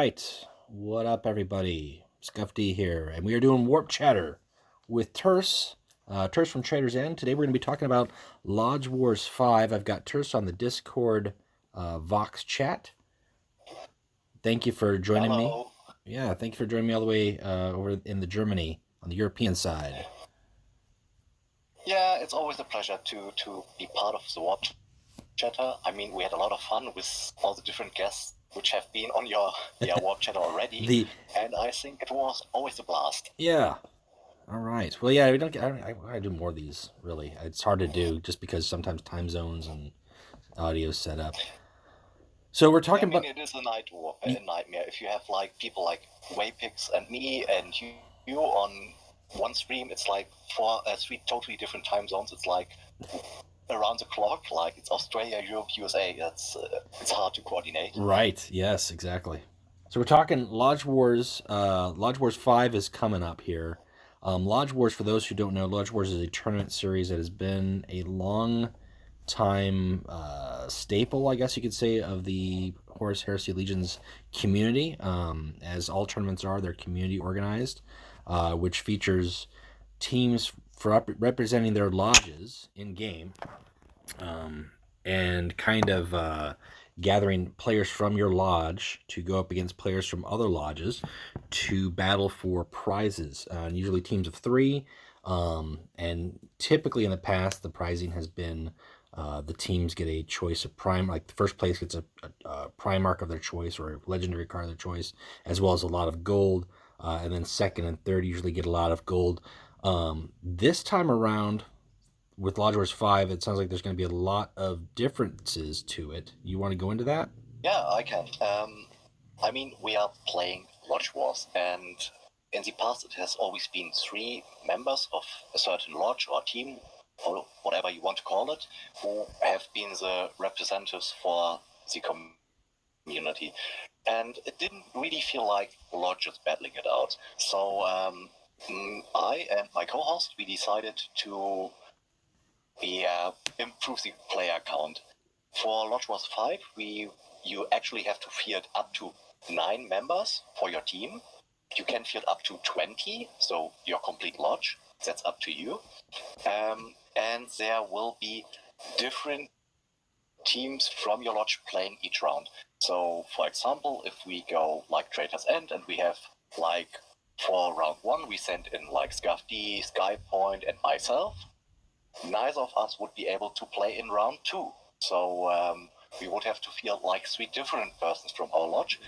right. What up, everybody? Scuff D here, and we are doing Warp Chatter with Terse. Terse from Trader's End. Today we're going to be talking about Lodge Wars 5. I've got Terse on the Discord Vox chat. Thank you for joining me. Yeah, thank you for joining me all the way over in the Germany, on the European side. Yeah, it's always a pleasure to be part of the Warp Chatter. I mean, we had a lot of fun with all the different guests which have been on your Warp Chatter already, and I think it was always a blast. Yeah. All right. Well, yeah, we don't. I do more of these. Really, it's hard to do just because sometimes time zones and audio setup. So we're talking about. It is a nightmare if you have like people like Waypix and me and you on one stream. It's like three totally different time zones. It's like around the clock, like it's Australia, Europe, USA. It's hard to coordinate. Right. Yes. Exactly. So we're talking Lodge Wars. Lodge Wars 5 is coming up here. Lodge Wars, for those who don't know, Lodge Wars is a tournament series that has been a long time staple, I guess you could say, of the Horus Heresy Legion's community. As all tournaments are, they're community organized, which features teams for representing their lodges in game, and kind of gathering players from your lodge to go up against players from other lodges to battle for prizes, usually teams of 3. And typically in the past, the prizing has been the teams get a choice of prime, like the first place gets a prime mark of their choice or a legendary card of their choice, as well as a lot of gold. And then second and third usually get a lot of gold. This time around, with Lodge Wars 5, it sounds like there's going to be a lot of differences to it. You want to go into that? Yeah, I can. I mean, we are playing Lodge Wars, and in the past it has always been 3 members of a certain lodge or team, or whatever you want to call it, who have been the representatives for the community. And it didn't really feel like lodges battling it out. So I and my co-host, we decided to improve the player count. For Lodge Wars 5, you actually have to field up to 9 members for your team. You can field up to 20, so your complete lodge. That's up to you. And there will be different teams from your lodge playing each round. So, for example, if we go like Trader's End and we have like for round 1, we send in like Scuff D, Skypoint, and myself. Neither of us would be able to play in round 2. So we would have to field like 3 different persons from our lodge.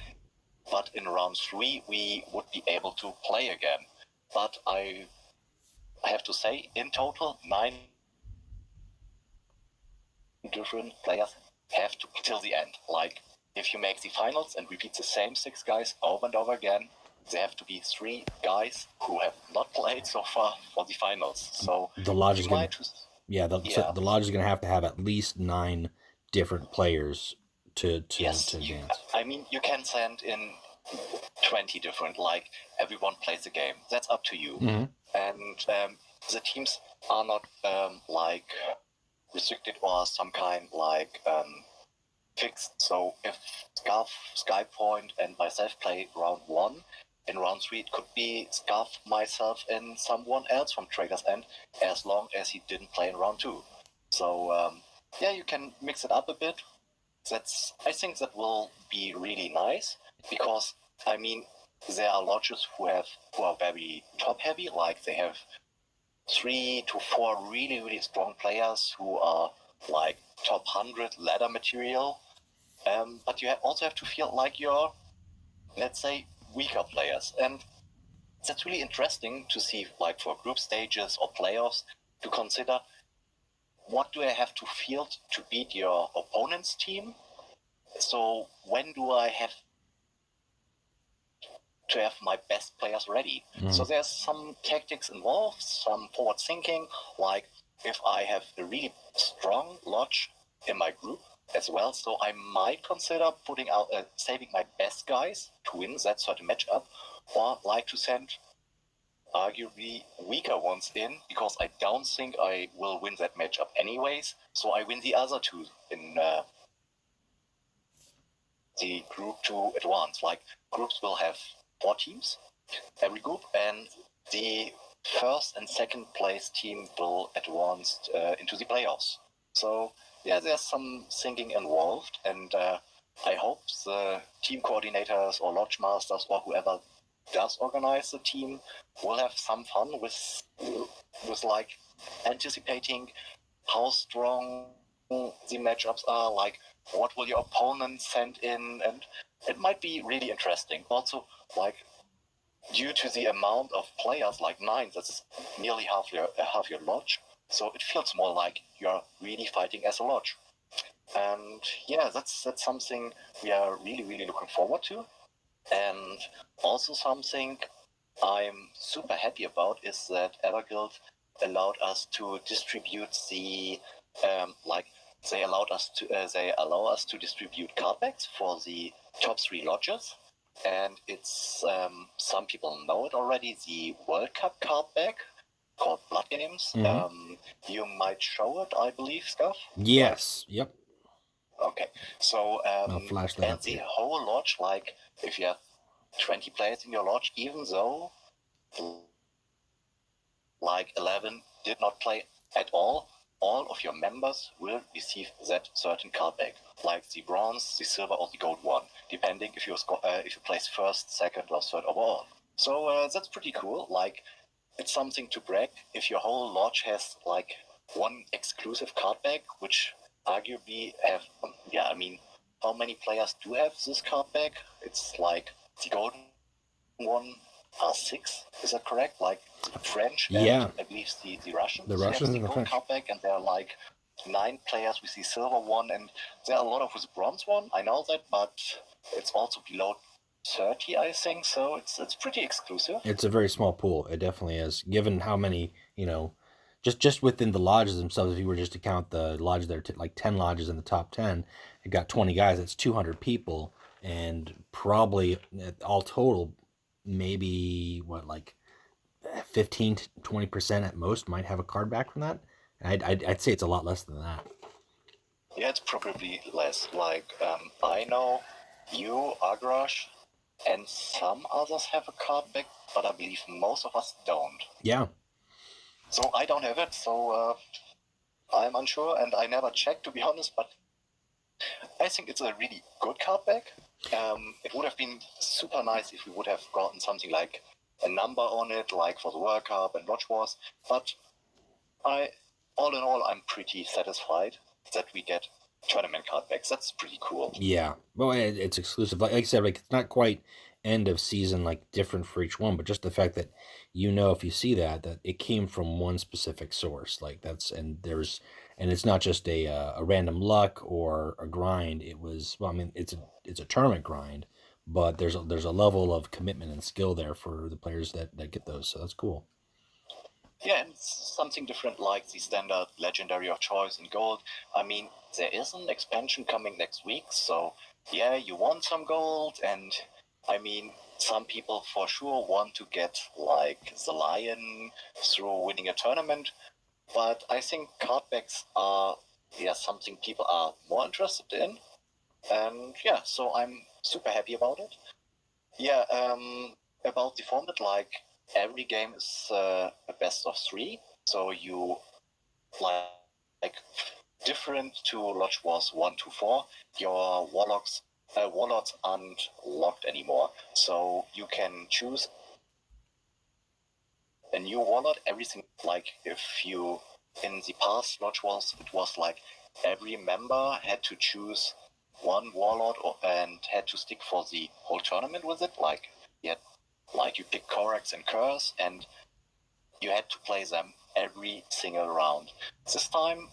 But in round 3, we would be able to play again. But I have to say, in total, 9 different players have to till the end. Like, if you make the finals and repeat the same 6 guys over and over again, there have to be 3 guys who have not played so far for the finals. So the lodge is going to, the lodge is going to have at least 9 different players to advance. I mean, you can send in 20 different, like everyone plays the game. That's up to you. Mm-hmm. And the teams are not like restricted or some kind like fixed. So if Scarf, Skypoint, and myself play round 1, in round 3 it could be Scarf, myself, and someone else from Trader's End, as long as he didn't play in round 2. So yeah, you can mix it up a bit. I think that will be really nice, because I mean, there are lodges who are very top heavy, like they have 3 to 4 really, really strong players who are like top 100 ladder material. But you also have to feel like you're, let's say, weaker players. And that's really interesting to see, like for group stages or playoffs, to consider what do I have to field to beat your opponent's team. So when do I have to have my best players ready? So there's some tactics involved, some forward thinking, like if I have a really strong lodge in my group as well, so I might consider putting out saving my best guys to win that certain matchup, or like to send arguably weaker ones in, because I don't think I will win that matchup anyways, so I win the other 2 in the group to advance. Like, groups will have 4 teams, every group, and the first and second place team will advance into the playoffs. So, yeah, there's some thinking involved, and I hope the team coordinators or lodge masters or whoever does organize the team will have some fun with like anticipating how strong the matchups are, like what will your opponent send in, and it might be really interesting. Also, like, due to the amount of players, like 9, that's nearly half your lodge, so it feels more like you're really fighting as a lodge. And yeah, that's something we are really looking forward to. And also something I'm super happy about is that Everguild allowed us to distribute the they allow us to distribute card packs for the top 3 lodges, and it's some people know it already, the World Cup card pack called Blood Games. Mm-hmm. You might show it, I believe, Scuff. Yes. Right? Yep. Okay, so I'll flash that and up the here. whole lodge, like if you have 20 players in your lodge, even though like 11 did not play at all of your members will receive that certain card back, like the bronze, the silver, or the gold one, depending if you place first, second, or third overall. So that's pretty cool. Like, it's something to brag if your whole lodge has like one exclusive card back, which arguably have how many players do have this card back? It's like the golden one are 6, is that correct? Like French Yeah. and I believe the Russians. The Russians and the French. Card back, and there are like 9 players with the silver one, and there are a lot of with the bronze one. I know that, but it's also below 30, I think. So it's pretty exclusive. It's a very small pool. It definitely is. Given how many, just within the lodges themselves, if you were just to count the lodges, there are like 10 lodges in the top 10. It got 20 guys. That's 200 people, and probably all total, maybe like 15 to 20% at most might have a card back from that. I'd say it's a lot less than that. Yeah, it's probably less. Like, I know you, Agrash, and some others have a card back, but I believe most of us don't. Yeah. So I don't have it, so I'm unsure, and I never checked, to be honest, but I think it's a really good card back. It would have been super nice if we would have gotten something like a number on it, like for the World Cup and Lodge Wars, but all in all, I'm pretty satisfied that we get tournament card backs. That's pretty cool. Yeah. Well, it's exclusive. Like I said, like it's not quite end of season, like different for each one, but just the fact that if you see that it came from one specific source, like and it's not just a random luck or a grind. It was, well, I mean, it's a tournament grind, but there's a level of commitment and skill there for the players that get those. So that's cool. Yeah, and it's something different, like the standard legendary of choice in gold. I mean, there is an expansion coming next week, so yeah, you want some gold, and I mean, some people for sure want to get like the lion through winning a tournament, but I think card backs are something people are more interested in, and yeah, so I'm super happy about it. Yeah, about the format, like every game is a best of 3, so you like different to Lodge Wars 1 to 4. Your warlords aren't locked anymore, so you can choose a new warlord. Everything, like if you in the past Lodge Wars, it was like every member had to choose one warlord and had to stick for the whole tournament with it. Like you pick Corax and Curse, and you had to play them every single round. This time,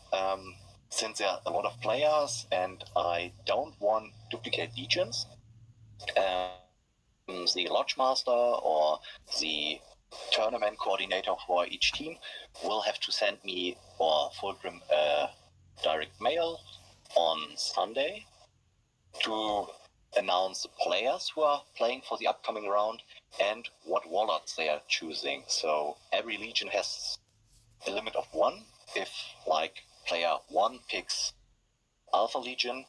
since there are a lot of players and I don't want duplicate legions, the Lodge Master or the tournament coordinator for each team will have to send me or Fulgrim direct mail on Sunday to announce the players who are playing for the upcoming round and what warlords they are choosing. So every legion has a limit of 1. If like player 1 picks Alpha Legion,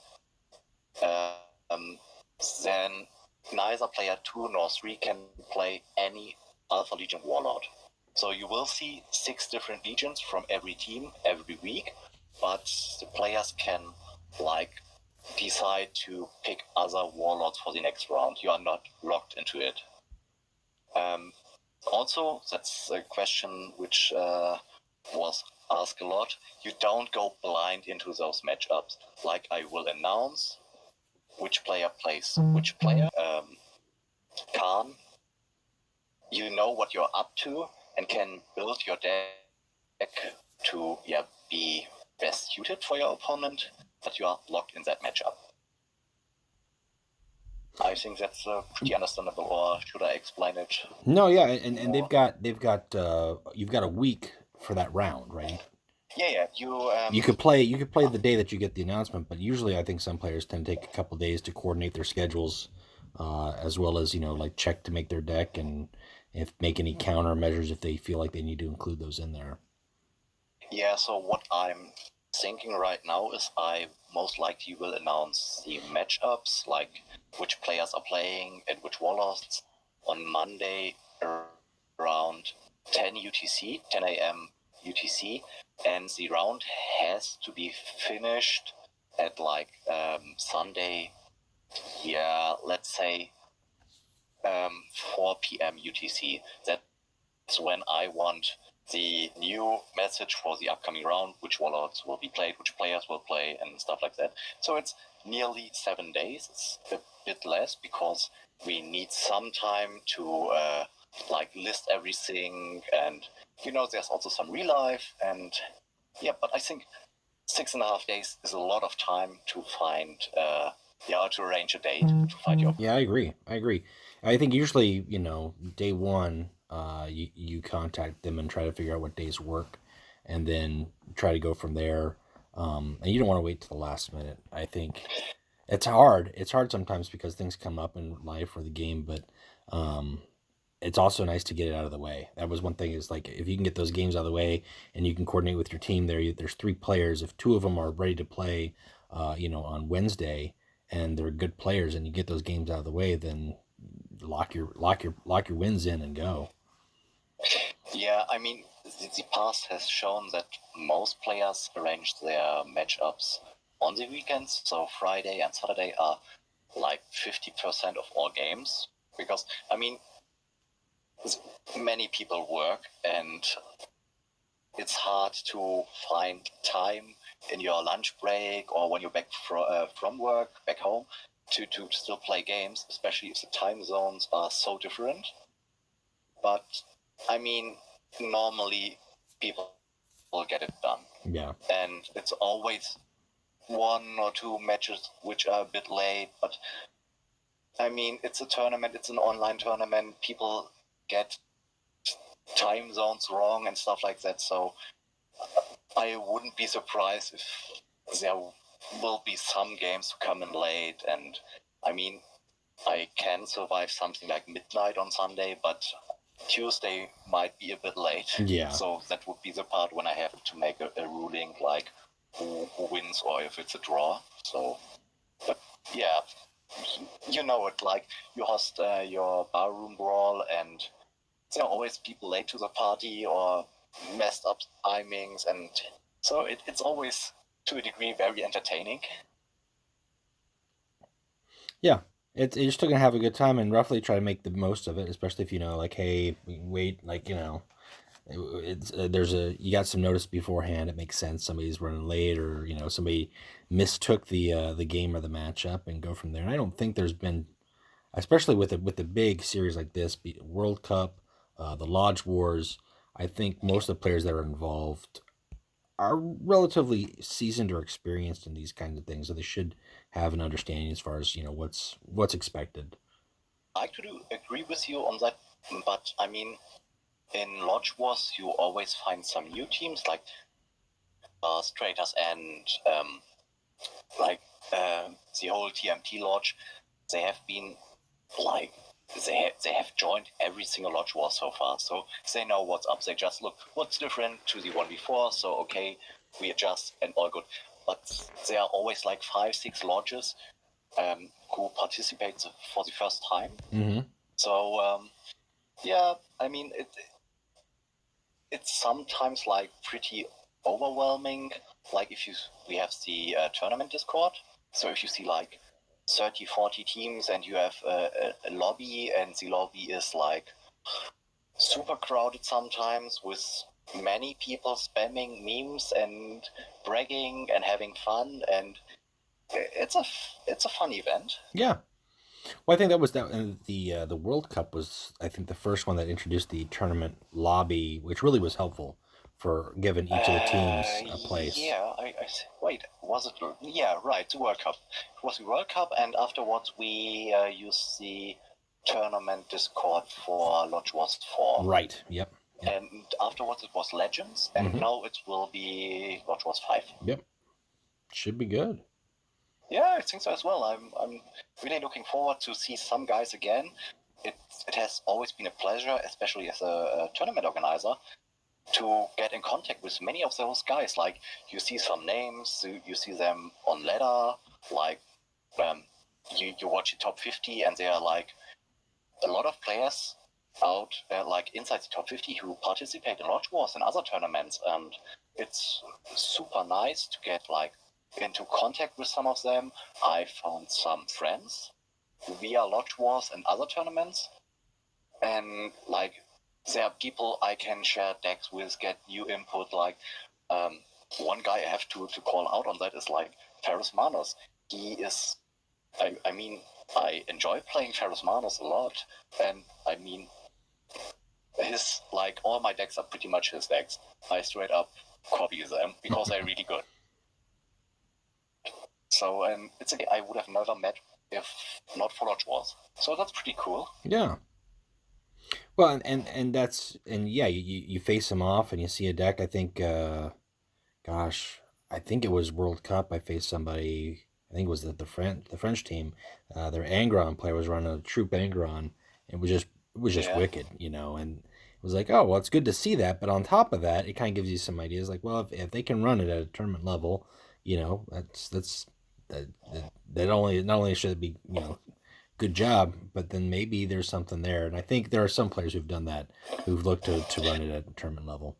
then neither player 2 nor 3 can play any Alpha Legion Warlord. So you will see 6 different legions from every team every week, but the players can decide to pick other warlords for the next round. You are not locked into it. Also, that's a question which was asked a lot. You don't go blind into those matchups. Like, I will announce which player plays which player. Khan, you know what you're up to and can build your deck to be best suited for your opponent, but you are locked in that matchup. I think that's pretty understandable, or should I explain it? No, yeah, and they've got you've got a week for that round, right? Yeah. You could play the day that you get the announcement, but usually I think some players tend to take a couple days to coordinate their schedules, as well as check to make their deck and make any countermeasures if they feel like they need to include those in there. Yeah. So what I'm thinking right now is I most likely will announce the matchups, like which players are playing and which warlords on Monday around 10 UTC, 10 a.m. UTC, and the round has to be finished at Sunday, let's say 4 p.m. UTC. That's when I want the new message for the upcoming round, which warlords will be played, which players will play, and stuff like that. So it's nearly 7 days. It's a bit less because we need some time to list everything, and there's also some real life, and but I think 6.5 days is a lot of time to find to arrange a date to find your. Yeah, I agree. I think usually, day one, you contact them and try to figure out what days work, and then try to go from there. And you don't want to wait to the last minute. I think it's hard. It's hard sometimes because things come up in life or the game, but it's also nice to get it out of the way. That was one thing, is like, if you can get those games out of the way and you can coordinate with your team there's 3 players. If 2 of them are ready to play, on Wednesday, and they're good players, and you get those games out of the way, then lock your wins in and go. Yeah, I mean, the past has shown that most players arrange their matchups on the weekends, so Friday and Saturday are like 50% of all games, because I mean, many people work, and it's hard to find time in your lunch break or when you're back from work back home to still play games, especially if the time zones are so different. But I mean, normally people will get it done. Yeah. And it's always 1 or 2 matches which are a bit late, but I mean, it's a tournament, it's an online tournament, people get time zones wrong and stuff like that, so I wouldn't be surprised if there will be some games to come in late, and I mean, I can survive something like midnight on Sunday, but Tuesday might be a bit late. Yeah. So that would be the part when I have to make a ruling, like who wins or if it's a draw. So, but yeah, you know it, like you host your barroom brawl, and there are always people late to the party or messed up timings, and so it's always, to a degree, very entertaining. Yeah, you're still gonna have a good time and roughly try to make the most of it, especially if like, hey, wait, like, it's you got some notice beforehand. It makes sense. Somebody's running late, or somebody mistook the game or the matchup, and go from there. And I don't think there's been, especially with the big series like this, World Cup, the Lodge Wars. I think most of the players that are involved are relatively seasoned or experienced in these kinds of things, so they should have an understanding as far as what's expected. I could agree with you on that, but I mean, in Lodge Wars, you always find some new teams like Stratos and the whole TMT Lodge. They have been like they have joined every single Lodge War so far, so they know what's up. They just look what's different to the one before, so okay, we adjust and all good. But there are always like 5-6 lodges who participates for the first time. Mm-hmm. So yeah, I mean it's sometimes like pretty overwhelming. Like we have the tournament Discord. So if you see like 30, 40 teams and you have a lobby, and the lobby is like super crowded sometimes with many people spamming memes and bragging and having fun, and it's a fun event. Yeah. Well, I think that was the World Cup was, I think, the first one that introduced the tournament lobby, which really was helpful for giving each of the teams a place. Yeah, wait, was it? Yeah, right, the World Cup. It was the World Cup, and afterwards we used the tournament Discord for Lodge Wars 4. Right. Yep. And afterwards it was Legends, and now it will be Lodge Wars 5. Yep. Should be good. Yeah, I think so as well. I'm really looking forward to see some guys again. It has always been a pleasure, especially as a tournament organizer, to get in contact with many of those guys. Like, you see some names, you see them on ladder, like you watch the top 50, and there are like a lot of players out like inside the top 50 who participate in Lodge Wars and other tournaments, and it's super nice to get like into contact with some of them. I found some friends via Lodge Wars and other tournaments, and like there are people I can share decks with, get new input. Like one guy I have to call out on that is like Ferrus Manos. He is, I mean, I enjoy playing Ferrus Manos a lot, and I mean, his, like, all my decks are pretty much his decks. I straight up copy them because they're really good. So it's a guy I would have never met if not for Lodge Wars. So that's pretty cool. Yeah. Well, and that's, and yeah, you face them off and you see a deck. I think, gosh, I think it was World Cup. I faced somebody. I think it was the French team. Their Angron player was running a troop Angron. It was just wicked, you know. And it was like, oh well, it's good to see that. But on top of that, it kind of gives you some ideas. Like, well, if they can run it at a tournament level, you know, that only, not only should it be, you know, good job, but then maybe there's something there. And I think there are some players who've done that, who've looked to run it at a tournament level.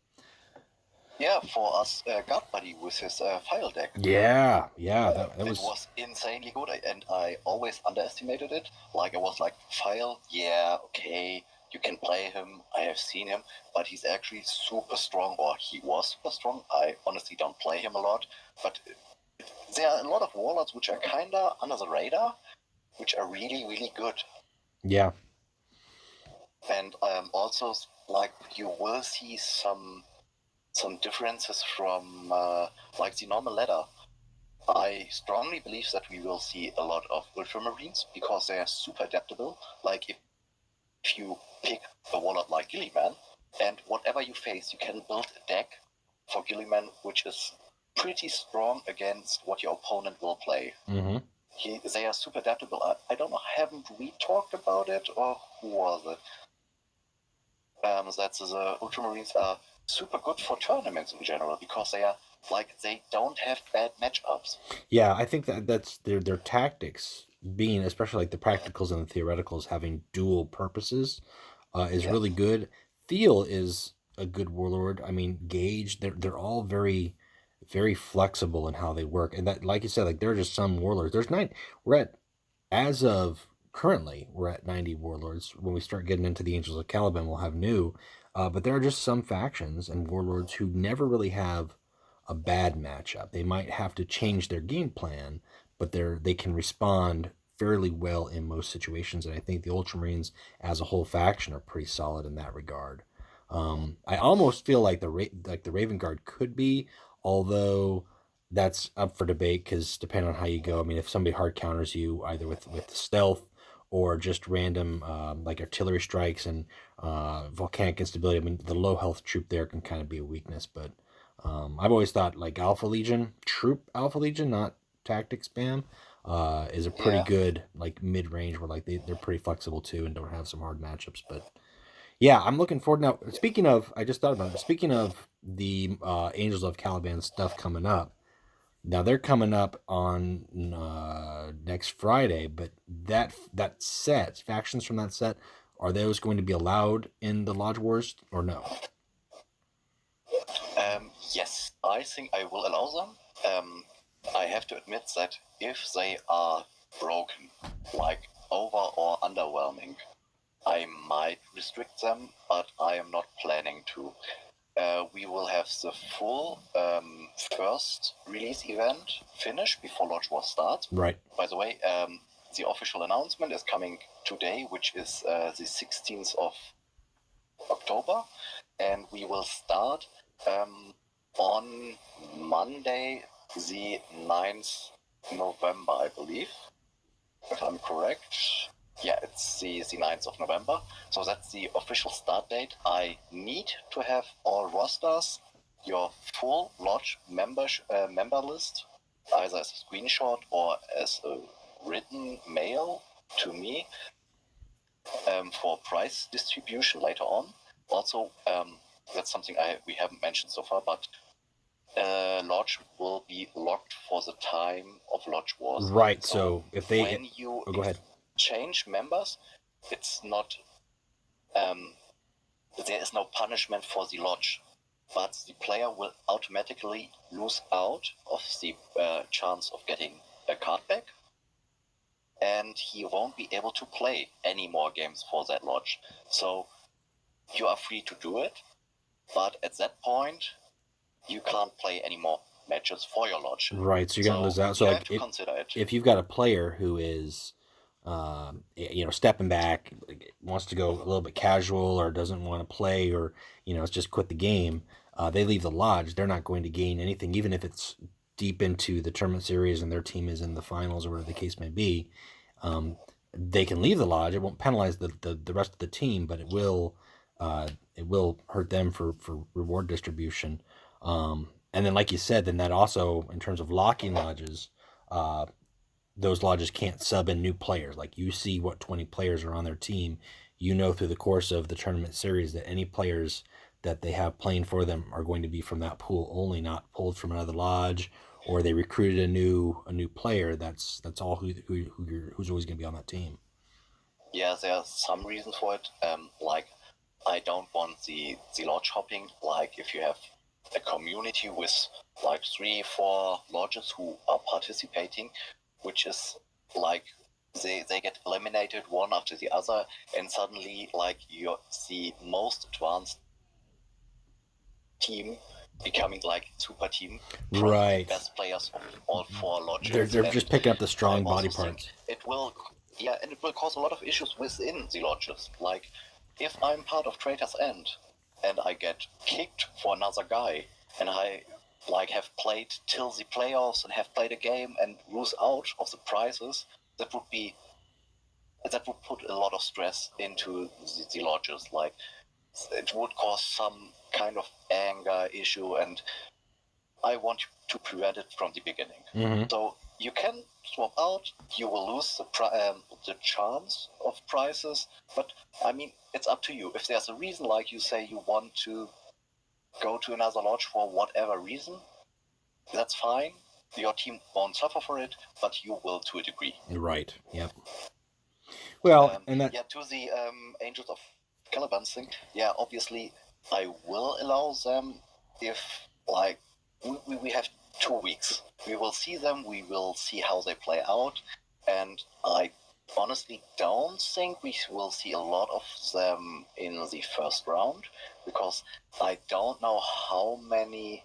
Yeah, for us, Guard Buddy with his file deck. Yeah, that was insanely good, and I always underestimated it. Like, I was like, file, yeah, okay, you can play him, I have seen him, but he's actually super strong, or he was super strong. I honestly don't play him a lot, but there are a lot of warlords which are kinda under the radar, which are really, really good. Yeah. And also, like, you will see some differences from like the normal ladder. I strongly believe that we will see a lot of Ultramarines because they are super adaptable. Like, if you pick a warlord like Gilliman, and whatever you face, you can build a deck for Gilliman which is pretty strong against what your opponent will play. Mm-hmm. They are super adaptable. I don't know, haven't we talked about it, or who was it? That the Ultramarines are super good for tournaments in general because they are like, they don't have bad matchups. Yeah, I think that's their tactics, being especially like the practicals and the theoreticals having dual purposes, is really good. Theo is a good warlord. I mean, Gage, they're all very, very flexible in how they work, and that, like you said, like there are just some warlords. There's 9. As of currently, we're at 90 warlords. When we start getting into the Angels of Caliban, we'll have new. But there are just some factions and warlords who never really have a bad matchup. They might have to change their game plan, but they can respond fairly well in most situations. And I think the Ultramarines as a whole faction are pretty solid in that regard. I almost feel like the Raven Guard could be, although that's up for debate because depending on how you go. I mean, if somebody hard counters you either with stealth or just random like artillery strikes and volcanic instability, I mean, the low health troop there can kind of be a weakness. But I've always thought like Alpha Legion, not tactic spam, is a pretty good like mid range where like they're pretty flexible too and don't have some hard matchups. But yeah, I'm looking forward. Now, speaking of, I just thought about it. Speaking of the Angels of Caliban stuff coming up, Now they're coming up on next Friday, but that set, factions from that set, are those going to be allowed in the Lodge Wars or no? Yes, I think I will allow them. I have to admit that if they are broken, like over or underwhelming, I might restrict them, but I am not planning to. We will have the full first release event finished before Lodge War starts. Right. By the way, the official announcement is coming today, which is the 16th of October, and we will start on Monday, the 9th November, I believe, if I'm correct. Yeah, it's the 9th of November. So that's the official start date. I need to have all rosters, your full Lodge member list, either as a screenshot or as a written mail to me for price distribution later on. Also, that's something we haven't mentioned so far, but Lodge will be locked for the time of Lodge Wars. Right. So if they when you go ahead. change members, it's not there is no punishment for the Lodge, but the player will automatically lose out of the chance of getting a card back, and he won't be able to play any more games for that Lodge. So you are free to do it, but at that point you can't play any more matches for your Lodge. Right, so you're gonna lose out. So you like have to consider it. if you've got a player who is stepping back, wants to go a little bit casual or doesn't want to play, or it's just quit the game, they leave the Lodge, they're not going to gain anything, even if it's deep into the tournament series and their team is in the finals or whatever the case may be. They can leave the Lodge. It won't penalize the rest of the team, but it will hurt them for reward distribution. And then, like you said, then that also, in terms of locking lodges, those lodges can't sub in new players. Like, you see what 20 players are on their team. Through the course of the tournament series that any players that they have playing for them are going to be from that pool only, not pulled from another lodge, or they recruited a new player. That's all who's always going to be on that team. Yeah, there are some reasons for it. Like, I don't want the lodge hopping. Like, if you have a community with like 3-4 lodges who are participating, which is like they get eliminated one after the other, and suddenly like you're the most advanced team becoming like super team, right? The best players of all 4 lodges. They're just picking up the strong body parts. It will cause a lot of issues within the lodges. Like, if I'm part of Traitor's End and I get kicked for another guy, and I like have played till the playoffs and have played a game and lose out of the prizes, that would put a lot of stress into the lodges. Like, it would cause some kind of anger issue, and I want to prevent it from the beginning. Mm-hmm. So you can swap out, you will lose the chance of prizes, but I mean, it's up to you. If there's a reason, like you say, you want to go to another lodge for whatever reason, that's fine. Your team won't suffer for it, but you will to a degree. Right. Yep. Well, and that to the Angels of Caliban thing. Yeah, obviously, I will allow them if like we have 2 weeks. We will see them. We will see how they play out, and I honestly don't think we will see a lot of them in the first round, because I don't know how many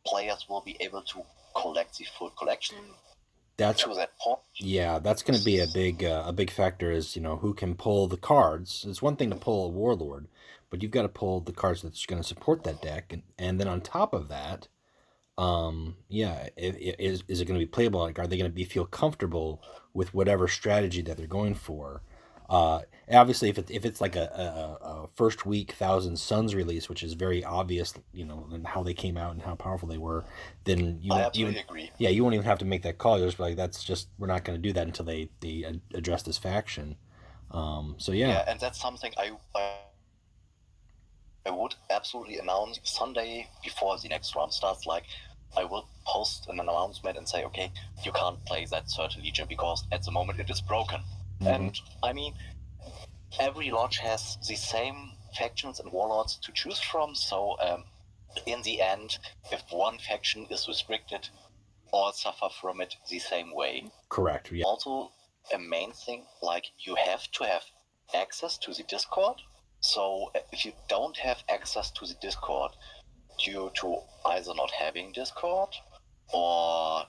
players will be able to collect the full collection. That's to that point. Yeah, that's going to be a big factor. Is who can pull the cards. It's one thing to pull a warlord, but you've got to pull the cards that's going to support that deck, and then on top of that, is it going to be playable? Like, are they going to feel comfortable with whatever strategy that they're going for? Obviously, if it's like a first week Thousand Suns release, which is very obvious, and how they came out and how powerful they were, then I absolutely agree. Yeah, you won't even have to make that call. You'll just be like, we're not going to do that until they address this faction. So yeah. Yeah, and that's something I would absolutely announce Sunday before the next round starts. Like, I will post an announcement and say, okay, you can't play that certain legion because at the moment it is broken. And I mean, every lodge has the same factions and warlords to choose from, so in the end, if one faction is restricted, all suffer from it the same way. Correct. Yeah. Also, a main thing, like you have to have access to the Discord. So if you don't have access to the Discord due to either not having Discord or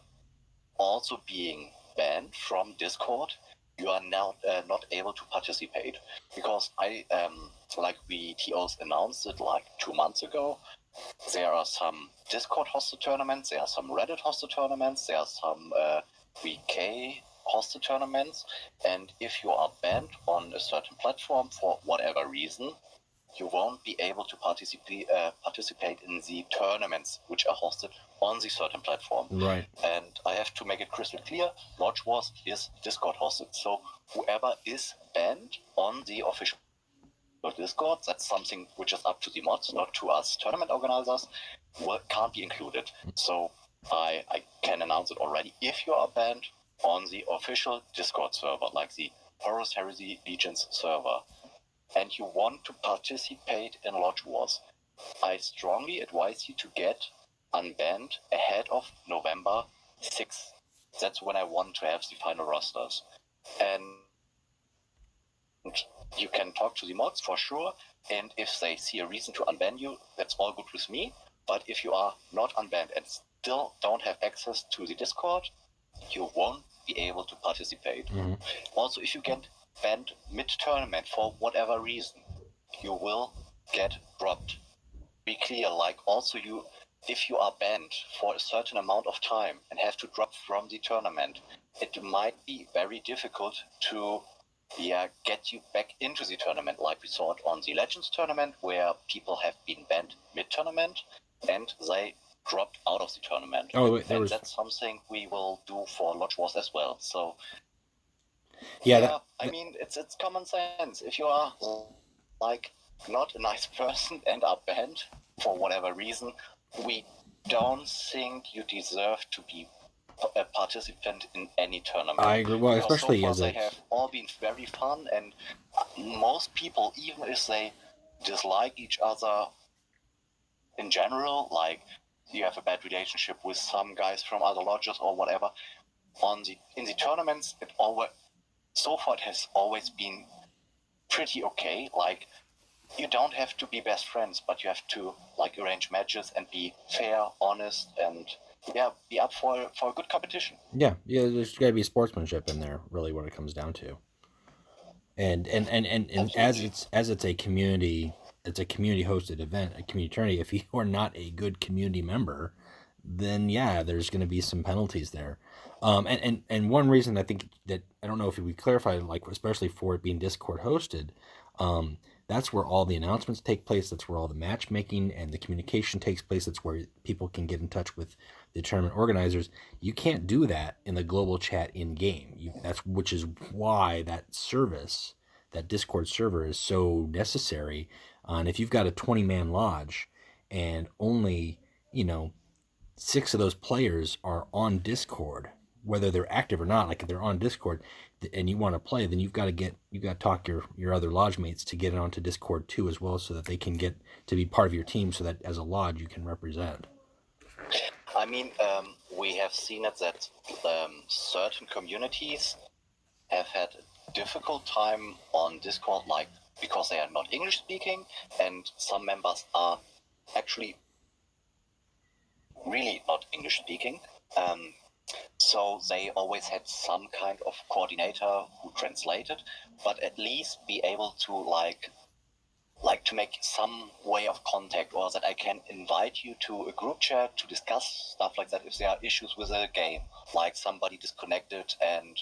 also being banned from Discord, you are now not able to participate. Because like we TOs announced it like 2 months ago, there are some Discord hosted tournaments, there are some Reddit hosted tournaments, there are some VK hosted tournaments, and if you are banned on a certain platform for whatever reason, you won't be able to participate in the tournaments which are hosted on the certain platform. Right. And I have to make it crystal clear, Lodge Wars is Discord hosted, so whoever is banned on the official Discord, that's something which is up to the mods, not to us tournament organizers, can't be included. So I can announce it already. If you are banned on the official Discord server, like the Horus Heresy Legions server, and you want to participate in Lodge Wars, I strongly advise you to get unbanned ahead of November 6th. That's when I want to have the final rosters. And you can talk to the mods for sure, and if they see a reason to unban you, that's all good with me. But if you are not unbanned and still don't have access to the Discord, you won't be able to participate. Also, if you get banned mid-tournament for whatever reason, you will get dropped. Be clear, like also if you are banned for a certain amount of time and have to drop from the tournament, it might be very difficult to get you back into the tournament, like we saw it on the Legends tournament, where people have been banned mid-tournament and they dropped out of the tournament. That's something we will do for Lodge Wars as well. So I mean, it's common sense. If you are like not a nice person and are banned for whatever reason, we don't think you deserve to be a participant in any tournament. I agree. Well, because especially so far as they have all been very fun, and most people, even if they dislike each other in general, like you have a bad relationship with some guys from other lodges or whatever, in the tournaments, so far it has always been pretty okay. Like, you don't have to be best friends, but you have to like arrange matches and be fair, honest, and be up for a good competition. Yeah, there's got to be sportsmanship in there, really, what it comes down to. And as it's a community, it's a community hosted event, a community tourney. If you are not a good community member, then there's going to be some penalties there. And one reason I think that, I don't know if we clarified, like especially for it being Discord hosted, that's where all the announcements take place. That's where all the matchmaking and the communication takes place. That's where people can get in touch with the tournament organizers. You can't do that in the global chat in game. Which is why that service, that Discord server, is so necessary. And if you've got a 20-man lodge and only 6 of those players are on Discord, whether they're active or not, like if they're on Discord and you want to play, then you've got to talk your other lodge mates to get onto Discord too as well, so that they can get to be part of your team, so that as a lodge you can represent. I mean, we have seen it that certain communities have had a difficult time on Discord, like because they are not English speaking, and some members are actually really not English speaking. So they always had some kind of coordinator who translated, but at least be able to like to make some way of contact, or that I can invite you to a group chat to discuss stuff like that if there are issues with a game, like somebody disconnected and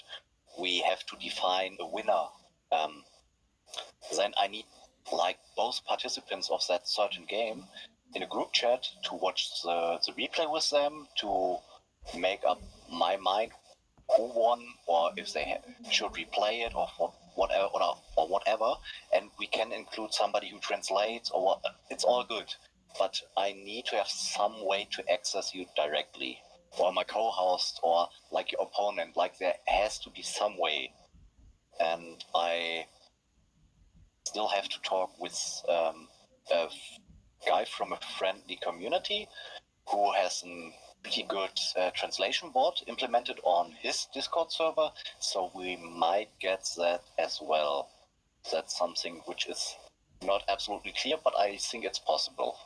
we have to define a winner. Then I need like both participants of that certain game in a group chat to watch the replay with them, to make up my mind who won, or if they should replay it, or whatever, and we can include somebody who translates, or what. It's all good. but I need to have some way to access you directly, or my co-host, or like your opponent. Like there has to be some way, and I still have to talk with a guy from a friendly community who has a pretty good translation bot implemented on his Discord server, so we might get that as well. That's something which is not absolutely clear, but I think it's possible.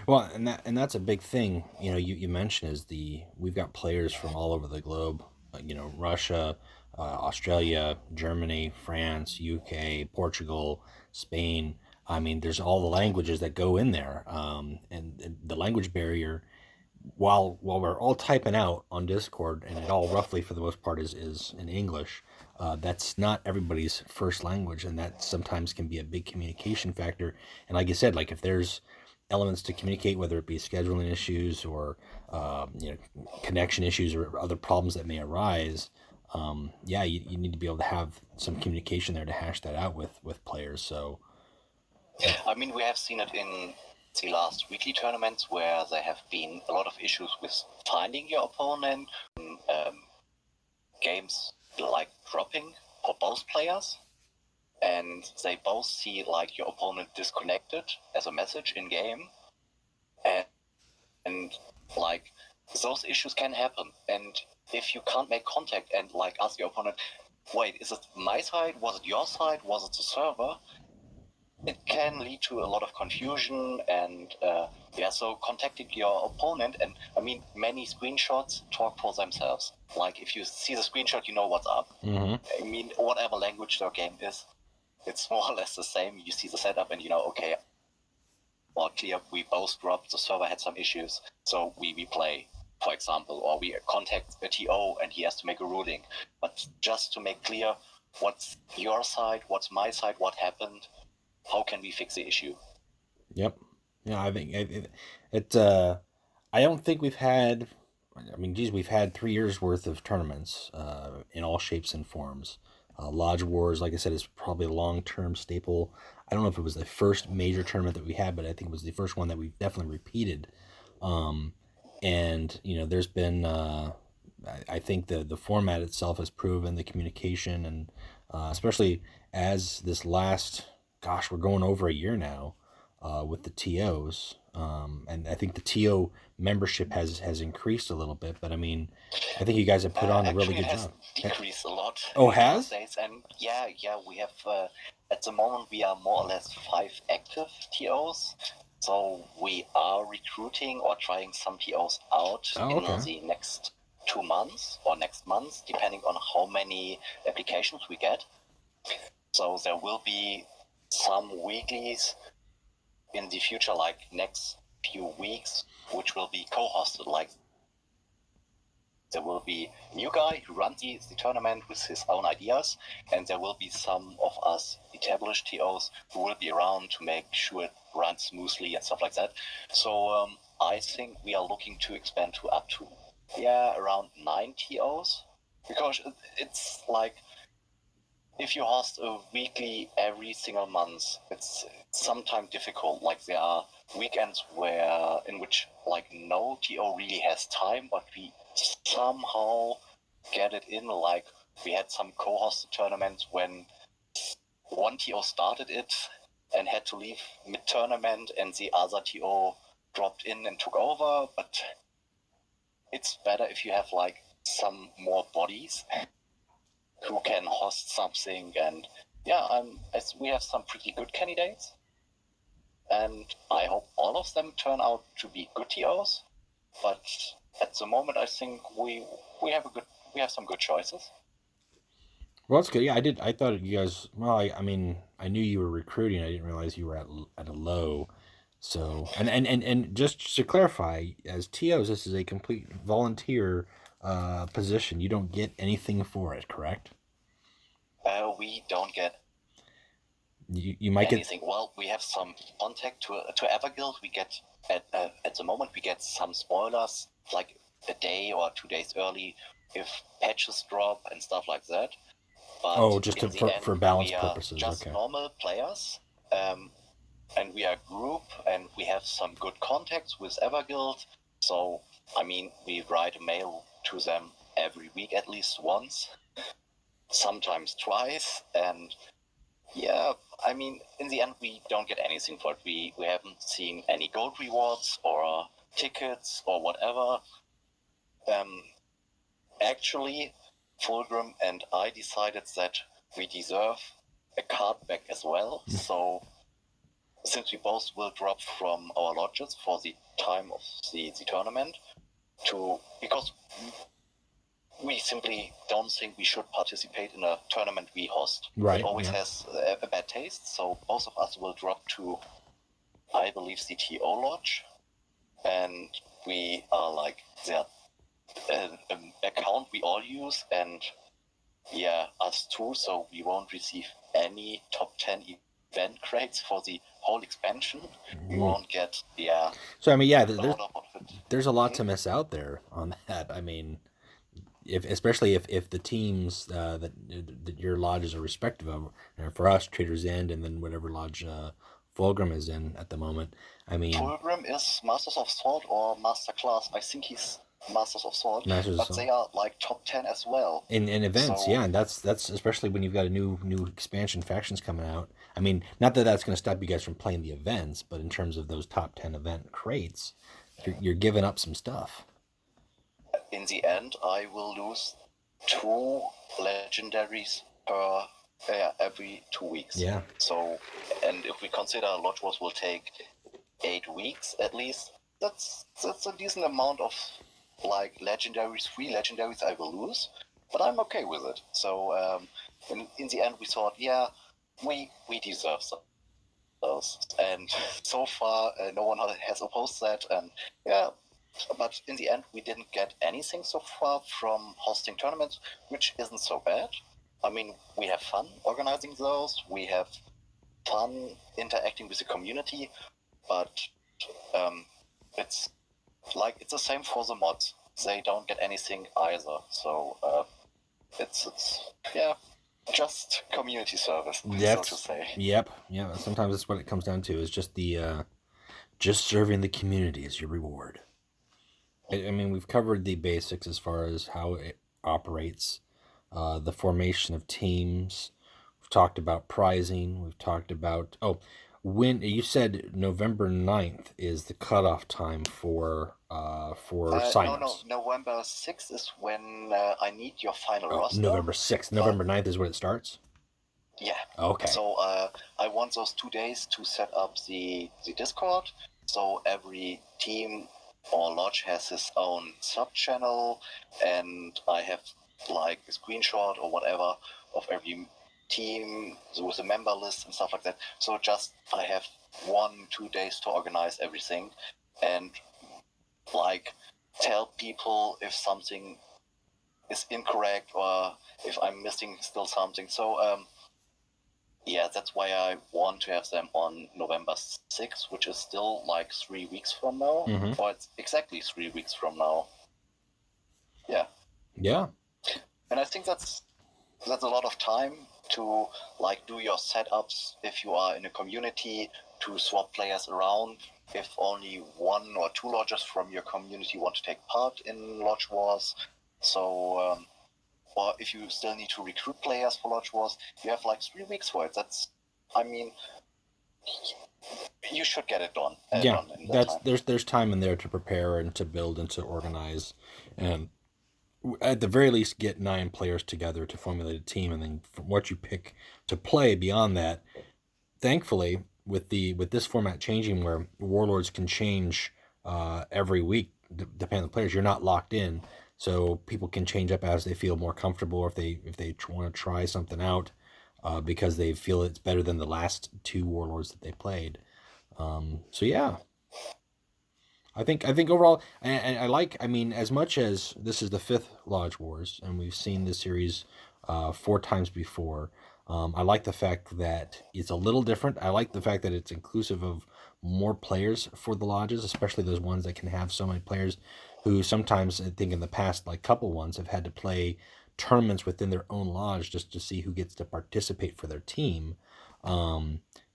Well, and that's a big thing. You mentioned is we've got players from all over the globe. Russia, Australia, Germany, France, UK, Portugal, Spain. I mean, there's all the languages that go in there, and the language barrier. While we're all typing out on Discord, and it all roughly for the most part is in English, that's not everybody's first language, and that sometimes can be a big communication factor. And like I said, like if there's elements to communicate, whether it be scheduling issues or connection issues or other problems that may arise, yeah, you need to be able to have some communication there to hash that out with players. So I mean, we have seen it in the last weekly tournaments where there have been a lot of issues with finding your opponent, games like dropping for both players, and they both see like your opponent disconnected as a message in game, and like those issues can happen. And if you can't make contact and like ask your opponent, wait, is it my side? Was it your side? Was it the server? It can lead to a lot of confusion, and so contacting your opponent, and I mean, many screenshots talk for themselves. Like if you see the screenshot, you know what's up. I mean, whatever language their game is, it's more or less the same. You see the setup, and you know, okay, well, clear, we both dropped, the server had some issues, so we play, for example, or we contact a TO and he has to make a ruling. But just to make clear what's your side, what's my side, what happened, how can we fix the issue? Yep. Yeah, I think I don't think we've had. I mean, geez, we've had 3 years worth of tournaments in all shapes and forms. Lodge Wars, like I said, is probably a long-term staple. I don't know if it was the first major tournament that we had, but I think it was the first one that we've definitely repeated. And there's been. I think the format itself has proven the communication, and especially as this last, gosh, we're going over a year now with the TOs. And I think the TO membership has increased a little bit, but I mean, I think you guys have put on a really good Actually, it has job. decreased a lot. Oh, in the has? last days, and yeah, we have at the moment we are more or less 5 active TOs. So we are recruiting or trying some TOs out Oh, in okay. the next 2 months or next month, depending on how many applications we get. So there will be some weeklies in the future, like next few weeks, which will be co-hosted. Like there will be a new guy who runs the tournament with his own ideas, and there will be some of us established TOs who will be around to make sure it runs smoothly and stuff like that. So I think we are looking to expand to up to around 9 TOs, because it's like if you host a weekly every single month, it's sometimes difficult. Like there are weekends in which like no TO really has time, but we somehow get it in. Like we had some co-hosted tournaments when one TO started it and had to leave mid-tournament, and the other TO dropped in and took over. But it's better if you have like some more bodies who can host something. And we have some pretty good candidates, and I hope all of them turn out to be good TOs. But at the moment, I think we have some good choices. Well, that's good. Yeah, I thought you guys. Well, I mean, I knew you were recruiting. I didn't realize you were at a low. So, and just to clarify, as TOs, this is a complete volunteer position. You don't get anything for it, correct? We don't get You might anything. Well, we have some contact to Everguild. We get at the moment we get some spoilers like a day or 2 days early if patches drop and stuff like that. But just in the end, for balance we are purposes. just Okay. normal players. and we are a group, and we have some good contacts with Everguild. So, I mean, we write a mail to them every week at least once, sometimes twice, and yeah, I mean, in the end, we don't get anything for it. We haven't seen any gold rewards or tickets or whatever. Actually, Fulgrim and I decided that we deserve a card back as well. So, since we both will drop from our lodges for the time of the tournament, because we simply don't think we should participate in a tournament we host. Right. It always has a bad taste. So both of us will drop to, I believe, the TO lodge, and we are like the account we all use, and yeah, us too. So we won't receive any top 10 event crates for the whole expansion. We won't get So I mean, yeah, there's a lot to miss out there on that. I mean, especially if the teams that your lodges are respective of, and for us, Trader's End, and then whatever lodge Fulgrim is in at the moment. I mean, Fulgrim is Masters of Sword or Master Class. I think he's Masters of Sword, but they are like top 10 as well in events. So, yeah, and that's especially when you've got a new expansion factions coming out. I mean, not that that's going to stop you guys from playing the events, but in terms of those top 10 event crates, you're giving up some stuff. In the end, I will lose 2 legendaries per every 2 weeks. Yeah. So, and if we consider Lodge Wars will take 8 weeks at least, that's a decent amount of like legendaries, 3 legendaries I will lose, but I'm okay with it. So in the end, we thought, yeah, we deserve those, and so far no one has opposed that, and yeah. But in the end, we didn't get anything so far from hosting tournaments, which isn't so bad. I mean, we have fun organizing those. We have fun interacting with the community, but it's the same for the mods. They don't get anything either. So it's just community service, so to say. Yep. Yeah. Sometimes that's what it comes down to, is just the just serving the community as your reward. I mean, we've covered the basics as far as how it operates, the formation of teams. We've talked about prizing. We've talked about, when you said November 9th is the cutoff time for signups. No, November 6th is when I need your final roster. November 6th. November 9th is when it starts? Yeah. Okay. So I want those 2 days to set up the Discord. So every team or lodge has his own sub-channel, and I have like a screenshot or whatever of every team with a member list and stuff like that. So just I have 1-2 days to organize everything, and like tell people if something is incorrect or if I'm missing still something. So yeah, that's why I want to have them on November 6th, which is still like 3 weeks from now. Mm-hmm. Or it's exactly 3 weeks from now. Yeah. Yeah. And I think that's a lot of time to like do your setups if you are in a community, to swap players around if only 1 or 2 lodges from your community want to take part in Lodge Wars. So or if you still need to recruit players for Lodge Wars, you have like 3 weeks for it. I mean, you should get it done. Yeah, there's time in there to prepare and to build and to organize, and at the very least get 9 players together to formulate a team, and then from what you pick to play beyond that. Thankfully, with this format changing, where warlords can change every week depending on the players, you're not locked in. So people can change up as they feel more comfortable, or if they want to try something out because they feel it's better than the last 2 warlords that they played. So yeah, I think overall, and I mean, as much as this is the 5th Lodge Wars, and we've seen this series 4 times before, I like the fact that it's a little different. I like the fact that it's inclusive of more players for the lodges, especially those ones that can have so many players, who sometimes, I think in the past, like couple ones, have had to play tournaments within their own lodge just to see who gets to participate for their team.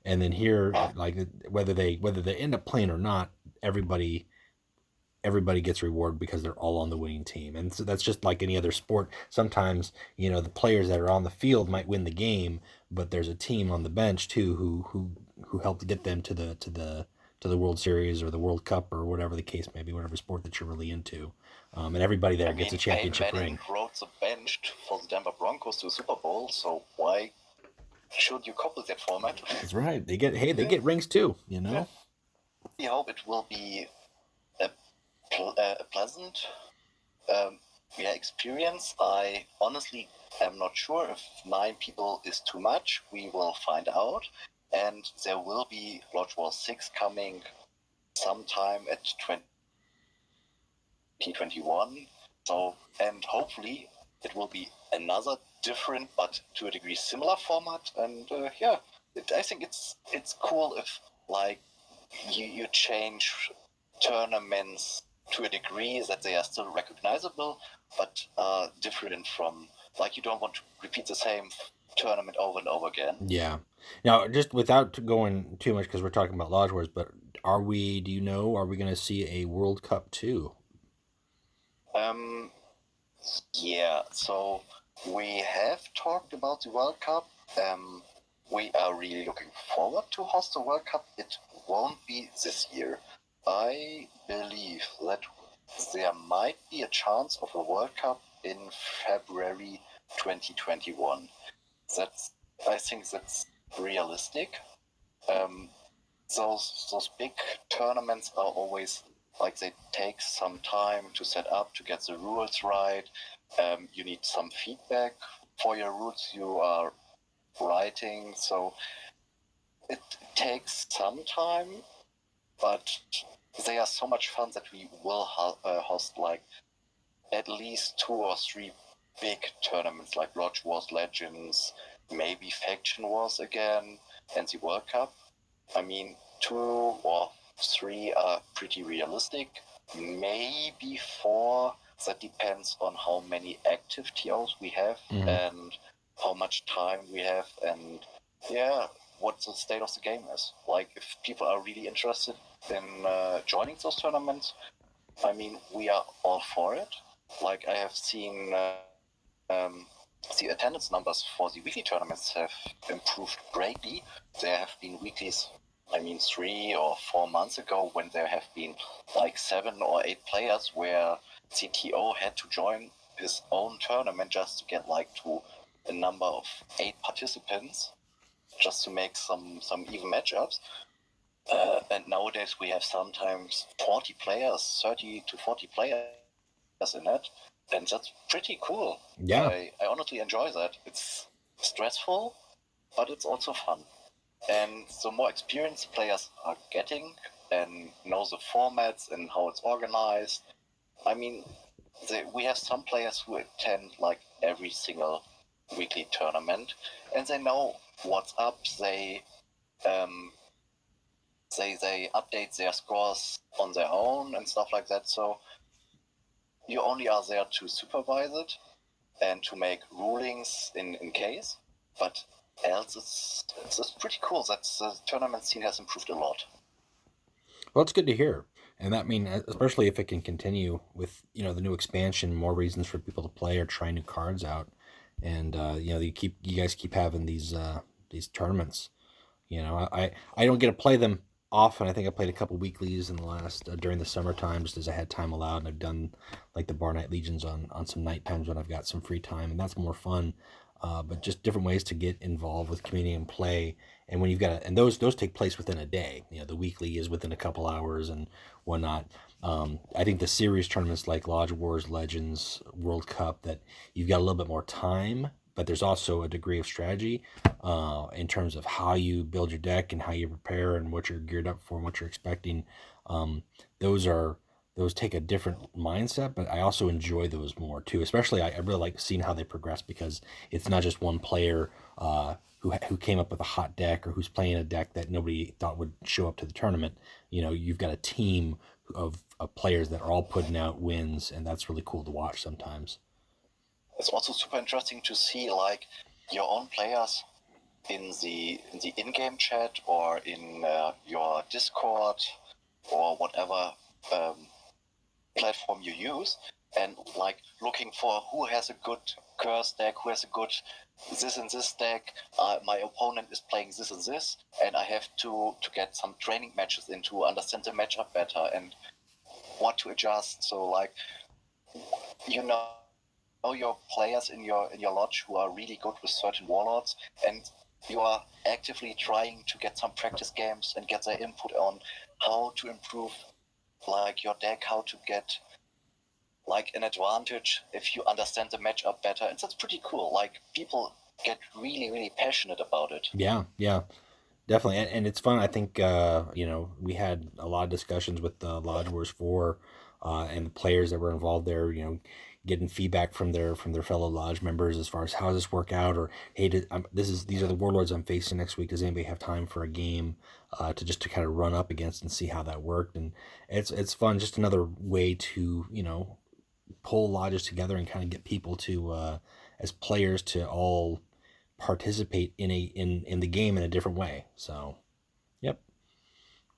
And then here, like whether they end up playing or not, everybody gets rewarded because they're all on the winning team. And so that's just like any other sport. Sometimes, the players that are on the field might win the game, but there's a team on the bench too who helped get them to the World Series or the World Cup or whatever the case may be, whatever sport that you're really into. And everybody there gets a championship ring. Rode the bench for the Denver Broncos to the Super Bowl, so why should you copy that format? That's right. They get rings too, Yeah. We hope it will be a pleasant experience. I honestly am not sure if 9 people is too much. We will find out. And there will be Lodge Wars 6 coming sometime at 2021. So, and hopefully it will be another different but to a degree similar format. And I think it's cool if like you change tournaments to a degree that they are still recognizable, but different from, like, you don't want to repeat the same tournament over and over again. Yeah. Now, just without going too much, because we're talking about Lodge Wars, but are we going to see a World Cup too? Yeah, so we have talked about the World Cup. We are really looking forward to host the World Cup. It won't be this year. I believe that there might be a chance of a World Cup in February 2021. I think that's realistic. Those big tournaments are always like, they take some time to set up, to get the rules right. You need some feedback for your rules you are writing, so it takes some time, but they are so much fun that we will host like at least 2 or 3 big tournaments, like Lodge Wars Legends, maybe Faction Wars again, and the World Cup. I mean, 2 or 3 are pretty realistic. Maybe 4. That depends on how many active TOs we have and how much time we have, and what the state of the game is. Like, if people are really interested in joining those tournaments, I mean, we are all for it. Like, I have seen the attendance numbers for the weekly tournaments have improved greatly. There have been weeklies, 3 or 4 months ago, when there have been like 7 or 8 players where CTO had to join his own tournament just to get like to a number of 8 participants, just to make some even matchups. And nowadays we have sometimes 40 players, 30 to 40 players in it, and that's pretty cool. Yeah. I honestly enjoy that. It's stressful, but it's also fun. And the more experienced players are getting and know the formats and how it's organized, we have some players who attend like every single weekly tournament, and they know what's up. They update their scores on their own and stuff like that. So you only are there to supervise it and to make rulings in case, but else it's pretty cool that the tournament scene has improved a lot. Well, it's good to hear. And that especially if it can continue with, the new expansion, more reasons for people to play or try new cards out. And, you guys keep having these tournaments. I don't get to play them often. I think I played a couple weeklies in the last, during the summertime, just as I had time allowed. And I've done like the Bar Night Legions on some night times when I've got some free time, and that's more fun. But just different ways to get involved with community and play. And when you've got and those take place within a day. The weekly is within a couple hours and whatnot. I think the series tournaments like Lodge Wars, Legends, World Cup, that you've got a little bit more time, but there's also a degree of strategy in terms of how you build your deck and how you prepare and what you're geared up for and what you're expecting. Those take a different mindset, but I also enjoy those more too. Especially, I really like seeing how they progress, because it's not just one player who came up with a hot deck or who's playing a deck that nobody thought would show up to the tournament. You've got a team of players that are all putting out wins, and that's really cool to watch sometimes. It's also super interesting to see like your own players in the in-game chat or in your Discord or whatever platform you use, and like looking for who has a good curse deck, who has a good this and this deck. My opponent is playing this and this, and I have to get some training matches in to understand the matchup better and what to adjust. So like, you know your players in your lodge who are really good with certain warlords, and you are actively trying to get some practice games and get their input on how to improve like your deck, how to get like an advantage if you understand the matchup better. And that's pretty cool. Like people get really, really passionate about it. Yeah, yeah, definitely. And it's fun. I think you know, we had a lot of discussions with the Lodge Wars 4 and the players that were involved there, you know, getting feedback from their fellow lodge members as far as how does this work out, or hey, these are the warlords I'm facing next week. Does anybody have time for a game to kind of run up against and see how that worked? And it's fun, just another way to, you know, pull lodges together and kind of get people to as players to all participate in the game in a different way. So, yep,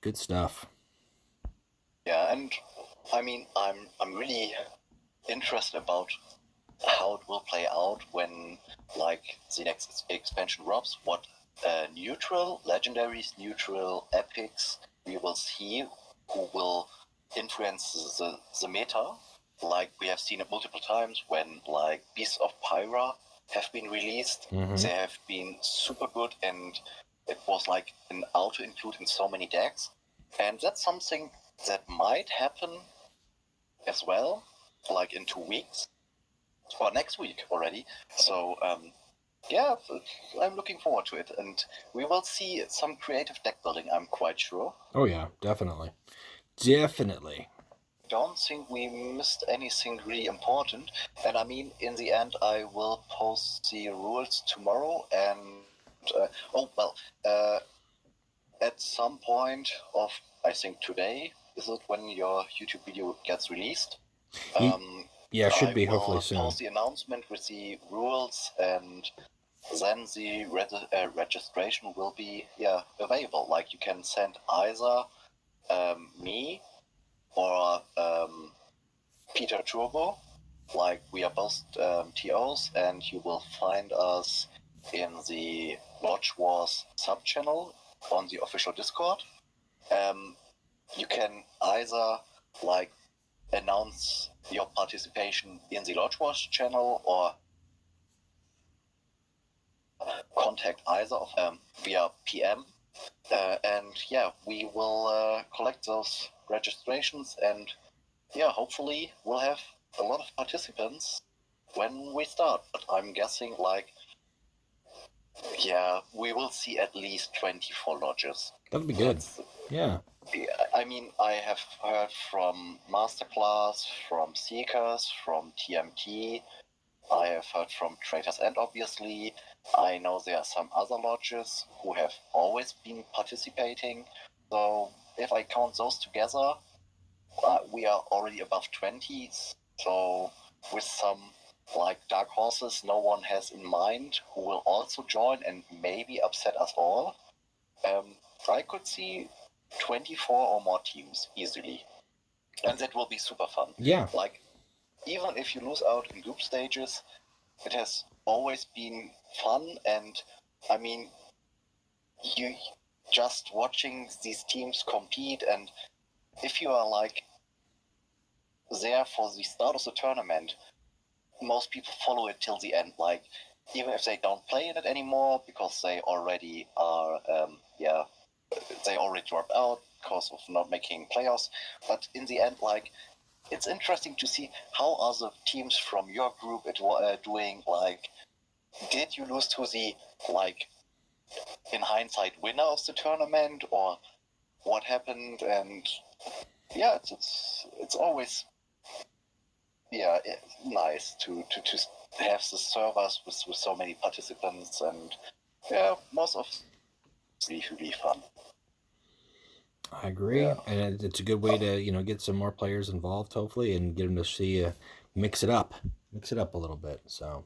good stuff. Yeah, and I mean, I'm really interested about how it will play out when like the next expansion drops. What neutral legendaries, neutral epics we will see, who will influence the meta. Like we have seen it multiple times when like Beasts of Pyra have been released. Mm-hmm. They have been super good, and it was like an auto include in so many decks. And that's something that might happen as well, like in 2 weeks or next week already. So yeah, I'm looking forward to it, and we will see some creative deck building, I'm quite sure. Oh yeah, definitely, definitely. Don't think we missed anything really important. And I mean, in the end, I will post the rules tomorrow. And at some point of, I think today is it when your YouTube video gets released. Yeah, should I be hopefully will soon. post the announcement with the rules, and then the registration will be available. Like you can send either me or Peter Turbo. Like we are both TOs, and you will find us in the Lodge Wars sub channel on the official Discord. You can either like announce your participation in the Lodge Wars channel or contact either of them via PM. And yeah, we will collect those registrations, and yeah, hopefully we'll have a lot of participants when we start. But I'm guessing like, yeah, we will see at least 24 lodges. That'll be good. Yeah. I mean, I have heard from Masterclass, from Seekers, from TMT. I have heard from Traitors, and obviously I know there are some other lodges who have always been participating. So if I count those together, we are already above 20. So with some like dark horses no one has in mind who will also join and maybe upset us all, I could see 24 or more teams easily. And that will be super fun. Yeah. Like, even if you lose out in group stages, it has always been fun. And I mean, you just watching these teams compete, and if you are like there for the start of the tournament, most people follow it till the end. Like, even if they don't play in it anymore because they already are, they already dropped out because of not making playoffs. But in the end, like, it's interesting to see how other teams from your group doing. Like, did you lose to the, like, in hindsight, winner of the tournament, or what happened? And yeah, it's always nice to have the servers with so many participants, and yeah, most of it's really fun. I agree, and it's a good way to get some more players involved, hopefully, and get them to see mix it up a little bit. So,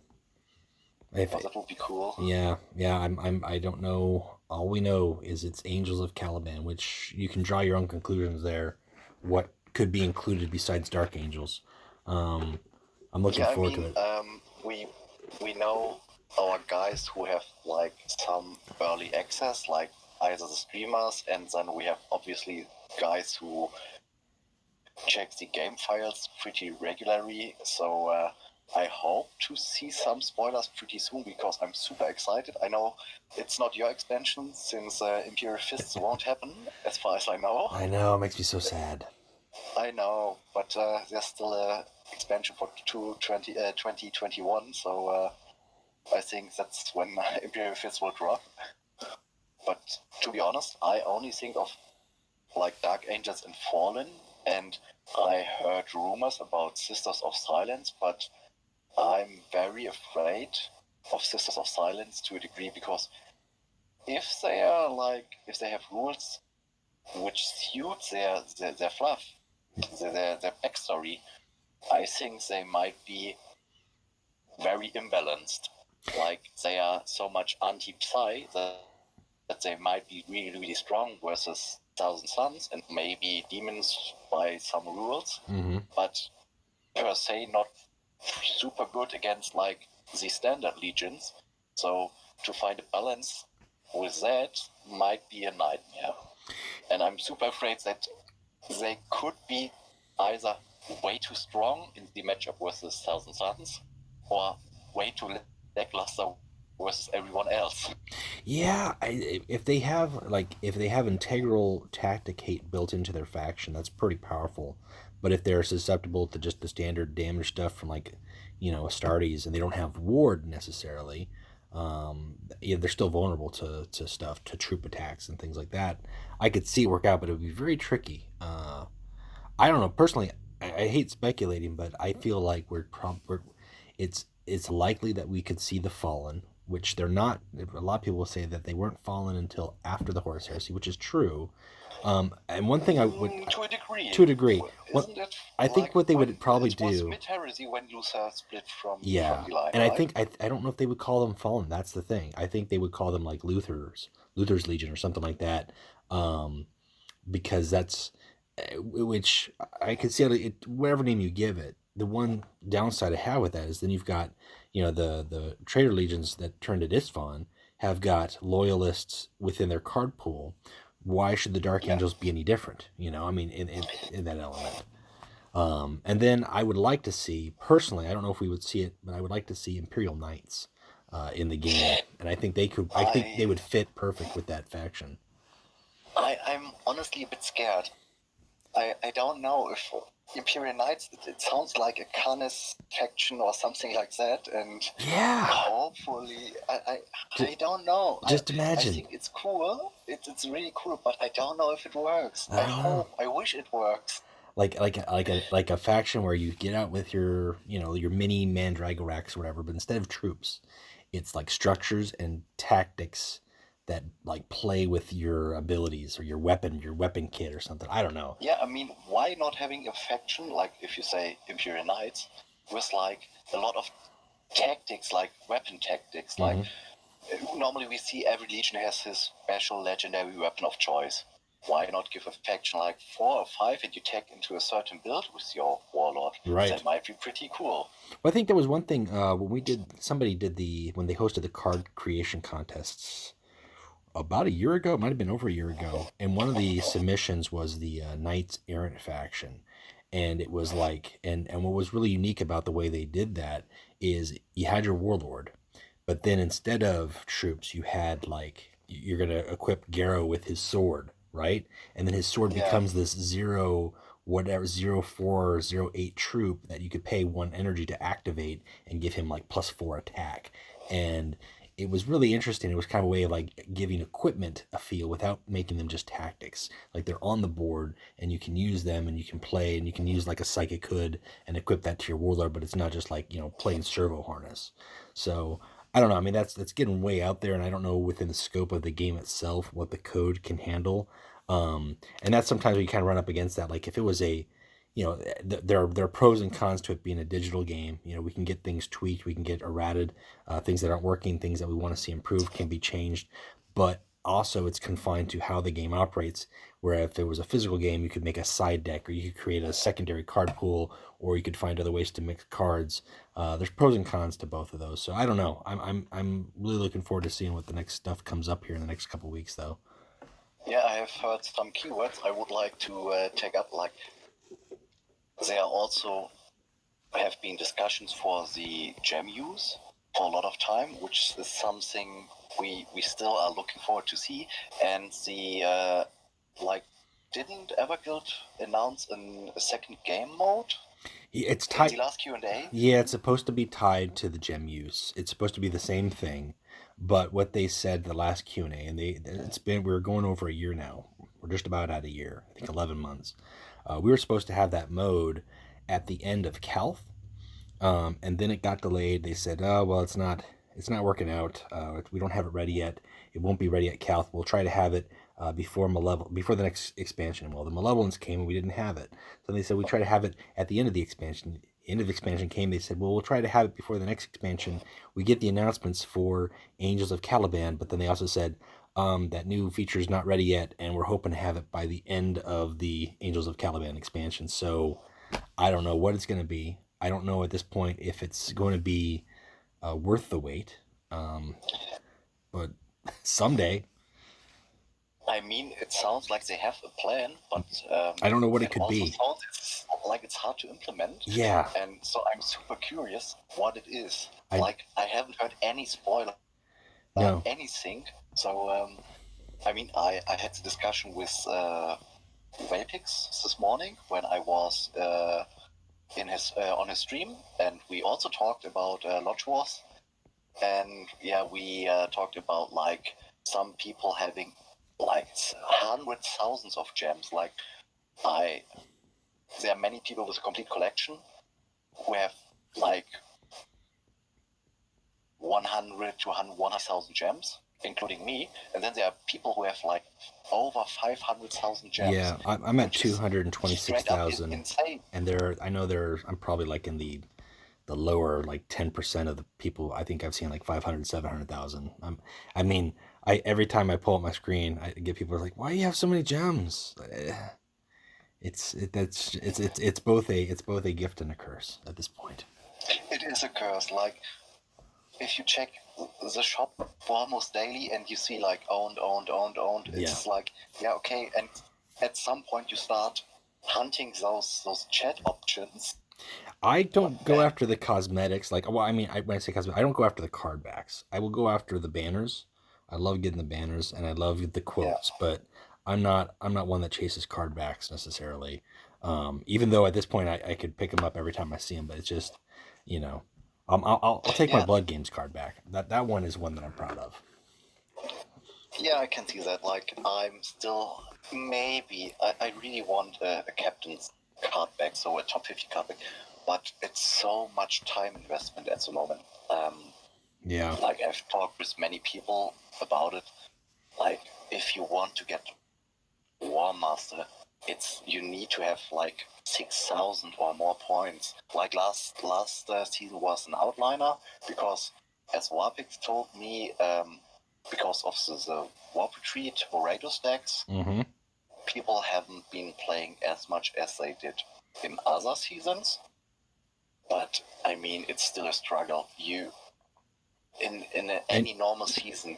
If That would be cool. Yeah, yeah, I don't know. All we know is it's Angels of Caliban, which you can draw your own conclusions there. What could be included besides Dark Angels? Um, I'm looking Yeah, I forward to mean, it. we know our guys who have like some early access, like either the streamers, and then we have obviously guys who check the game files pretty regularly. So I hope to see some spoilers pretty soon because I'm super excited. I know it's not your expansion since Imperial Fists won't happen, as far as I know. I know, it makes me so sad. I know, but there's still a expansion for 2021, so I think that's when Imperial Fists will drop. But to be honest, I only think of like Dark Angels and Fallen, and I heard rumors about Sisters of Silence, but I'm very afraid of Sisters of Silence to a degree because if they are like if they have rules which suit their fluff, their backstory, I think they might be very imbalanced. Like they are so much anti-psi that they might be really, really strong versus Thousand Suns and maybe demons by some rules, Mm-hmm. but per se not super good against like the standard legions. So to find a balance with that might be a nightmare. And I'm super afraid that they could be either way too strong in the matchup versus Thousand Suns or way too lackluster versus everyone else. Yeah, if they have integral tactic hate built into their faction, that's pretty powerful. But if they're susceptible to just the standard damage stuff from Astartes, and they don't have ward necessarily, yeah, they're still vulnerable to stuff, to troop attacks and things like that. I could see it work out, but it would be very tricky. I don't know personally. I hate speculating, but I feel like it's likely that we could see the Fallen, which they're not. A lot of people will say that they weren't fallen until after the Horus Heresy, which is true. And one thing I would, To a degree. to a degree, what Isn't it I think like what they when would probably it was do, mid-heresy when Luther split from yeah. the line, And I right? think I don't know if they would call them Fallen. That's the thing. I think they would call them like Luther's Legion or something like that, um, because that's which I could see whatever name you give it. The one downside I have with that is then you've got, the traitor legions that turned to Isfahan have got loyalists within their card pool. Why should the Dark Yeah. Angels be any different? I mean, in that element. And then I would like to see, personally, I don't know if we would see it, but I would like to see Imperial Knights in the game, and I think I think they would fit perfect with that faction. I'm honestly a bit scared. I don't know if Imperial Knights, it sounds like a Canis faction or something like that, and Yeah. hopefully, I don't know. Just I imagine. think it's cool. It's really cool, but I don't know if it works. I don't know. I wish it works. Like a faction where you get out with your mini Mandragorax or whatever, but instead of troops, it's like structures and tactics that like play with your abilities or your weapon kit or something. I don't know. Yeah, I mean, why not having a faction, like if you say Imperial Knights, with like a lot of tactics, like weapon tactics? Like normally we see every legion has his special legendary weapon of choice. Why not give a faction like 4 or 5 and you tag into a certain build with your warlord? Right. That might be pretty cool. Well, I think there was one thing when they hosted the card creation contests about a year ago. It might have been over a year ago, and one of the submissions was the Knights Errant faction, and it was like, and what was really unique about the way they did that is you had your warlord, but then instead of troops, you had like you're gonna equip Garrow with his sword, right? And then his sword Yeah. becomes this 04 08 troop that you could pay 1 energy to activate and give him like +4 attack. And it was really interesting. It was kind of a way of like giving equipment a feel without making them just tactics. Like they're on the board and you can use them and you can play and you can use like a psychic hood and equip that to your warlord, but it's not just like, playing servo harness. So I don't know. I mean, that's getting way out there, and I don't know within the scope of the game itself what the code can handle. And that's sometimes we kind of run up against that. Like if it was there are pros and cons to it being a digital game. We can get things tweaked, we can get errated, things that aren't working, things that we want to see improved can be changed, but also it's confined to how the game operates. Where if it was a physical game, you could make a side deck, or you could create a secondary card pool, or you could find other ways to mix cards. There's pros and cons to both of those. So I don't know. I'm really looking forward to seeing what the next stuff comes up here in the next couple of weeks, though. Yeah, I have heard some keywords I would like to take up. Like, there are also have been discussions for the gem use for a lot of time, which is something we still are looking forward to see. And the didn't Everguild announce a second game mode? It's In tied. the last Q&A? Yeah, it's supposed to be tied to the gem use. It's supposed to be the same thing, but what they said the last Q&A, and we're going over a year now. We're just about at a year. I think 11 months. We were supposed to have that mode at the end of Calth, and then it got delayed. They said, "Oh well, it's not working out. We don't have it ready yet. It won't be ready at Calth. We'll try to have it before the next expansion." Well, the Malevolence came and we didn't have it, so they said we try to have it at the end of the expansion. End of expansion came. They said, "Well, we'll try to have it before the next expansion." We get the announcements for Angels of Caliban, but then they also said that new feature is not ready yet, and we're hoping to have it by the end of the Angels of Caliban expansion. So I don't know what it's going to be. I don't know at this point if it's going to be worth the wait. But someday. I mean, it sounds like they have a plan, but I don't know what it could also be. Sounds like it's hard to implement. Yeah. And so I'm super curious what it is. I haven't heard any spoiler, No. anything. So I mean, I had a discussion with Vapix this morning when I was in his on his stream, and we also talked about Lodge Wars, and yeah, we talked about like some people having like hundreds, thousands of gems. Like there are many people with a complete collection who have like 100 to 100,000 gems, including me, and then there are people who have like over 500,000 gems. Yeah, I'm at which is 226,000, insane. and I'm probably like in the lower like 10% of the people. I think I've seen like 500, 700,000. I mean, every time I pull up my screen, I get people like, "Why do you have so many gems?" It's both a gift and a curse at this point. It is a curse. Like, if you check the shop for almost daily and you see like owned, it's like, yeah, okay. And at some point you start hunting those chat options. I don't go after the cosmetics. Like, well, I mean, when I say cosmetics, I don't go after the card backs. I will go after the banners. I love getting the banners and I love the quotes, but I'm not one that chases card backs necessarily. Even though at this point I could pick them up every time I see them, but it's just, I'll take my Blood Games card back. That one is one that I'm proud of. Yeah, I can see that. Like, I'm still maybe I really want a captain's card back, so a top 50 card back, but it's so much time investment at the moment. Yeah. Like, I've talked with many people about it. Like, if you want to get War Master, you need to have like 6,000 or more points. Like last season was an outliner, because as Warpix told me, because of the Warp Retreat Orator stacks, people haven't been playing as much as they did in other seasons. But I mean, it's still a struggle. Any normal season,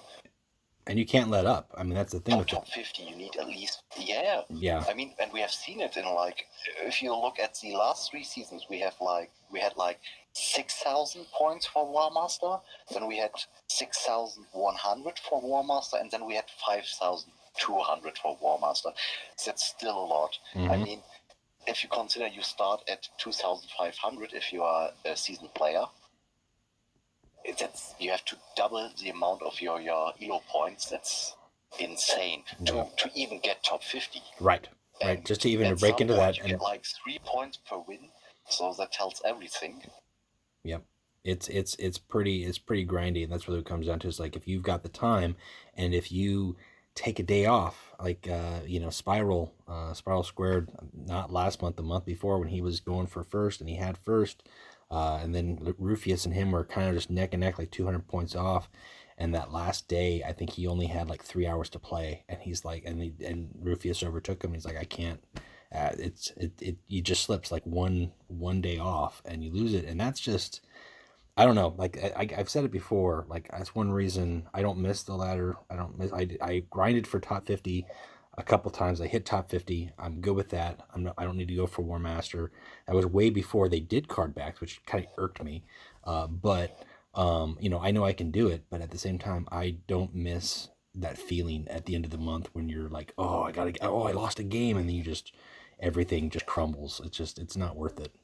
and you can't let up. I mean, that's the thing with top 50, you need at least, yeah. Yeah. I mean, and we have seen it in like, if you look at the last 3 seasons, we had like 6,000 points for War Master, then we had 6,100 for War Master, and then we had 5,200 for War Master. That's still a lot. I mean, if you consider you start at 2,500 if you are a seasoned player, you have to double the amount of your ELO points. That's insane to even get top 50. Right. Right. Just to even break into that, you get like 3 points per win. So that tells everything. Yep. It's pretty grindy, and that's what it comes down to. Is like, if you've got the time, and if you take a day off, like Spiral Squared, not last month, the month before, when he was going for first and he had first, and then Rufius and him were kind of just neck and neck, like 200 points off. And that last day, I think he only had like 3 hours to play, and he's like, and Rufius overtook him. He's like, I can't. It you just slips like one day off and you lose it, and that's just, I don't know. Like I've said it before. Like that's one reason I don't miss the ladder. I don't miss. I grinded for top 50 a couple times. I hit top 50. I'm good with that. I don't need to go for War Master. That was way before they did card backs, which kind of irked me. But I know I can do it. But at the same time, I don't miss that feeling at the end of the month when you're like, oh, I lost a game, and then everything just crumbles. It's not worth it.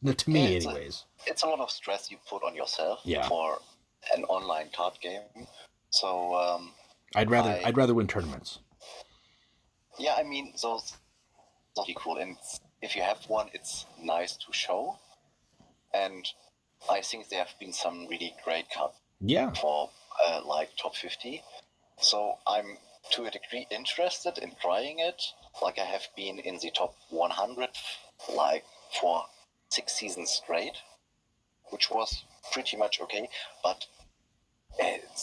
No, to me, anyways. It's a lot of stress you put on yourself Yeah. for an online card game. So I'd rather win tournaments. Yeah, I mean those are really cool, and if you have one, it's nice to show. And I think there have been some really great cards. Yeah. For like top 50. So I'm to a degree interested in trying it. Like I have been in the top 100 like for 6 seasons straight, which was pretty much okay. But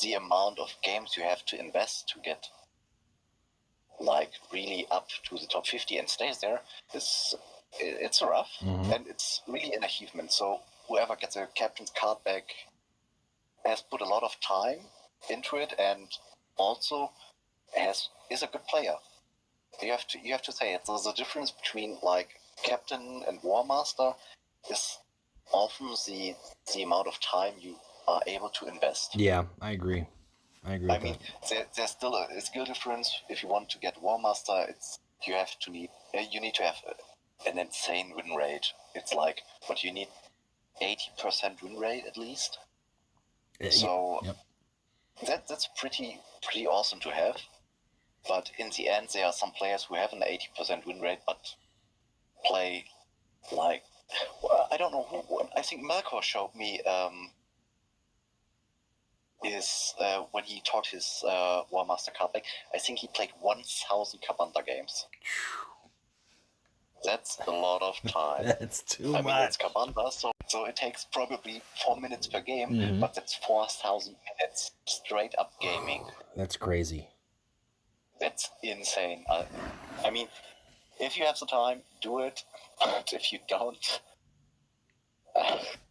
the amount of games you have to invest to get like really up to the top 50 and stays there it's rough, and it's really an achievement. So whoever gets a captain's card back has put a lot of time into it, and also is a good player. You have to say it. There's a difference between like captain and war master is often the amount of time you are able to invest. Yeah, I agree. I mean, there's still a skill difference. If you want to get War Master, you need to have an insane win rate. It's like, but you need 80% win rate at least. So yep. That's pretty awesome to have. But in the end, there are some players who have an 80% win rate, but play like, I don't know who. I think Melkor showed me. When he taught his War Master card deck, I think he played 1,000 Kabanda games. That's a lot of time. That's too much. I mean, it's Kabanda, so it takes probably 4 minutes per game, but that's 4,000 minutes straight up gaming. That's crazy. That's insane. I mean, if you have the time, do it. But if you don't,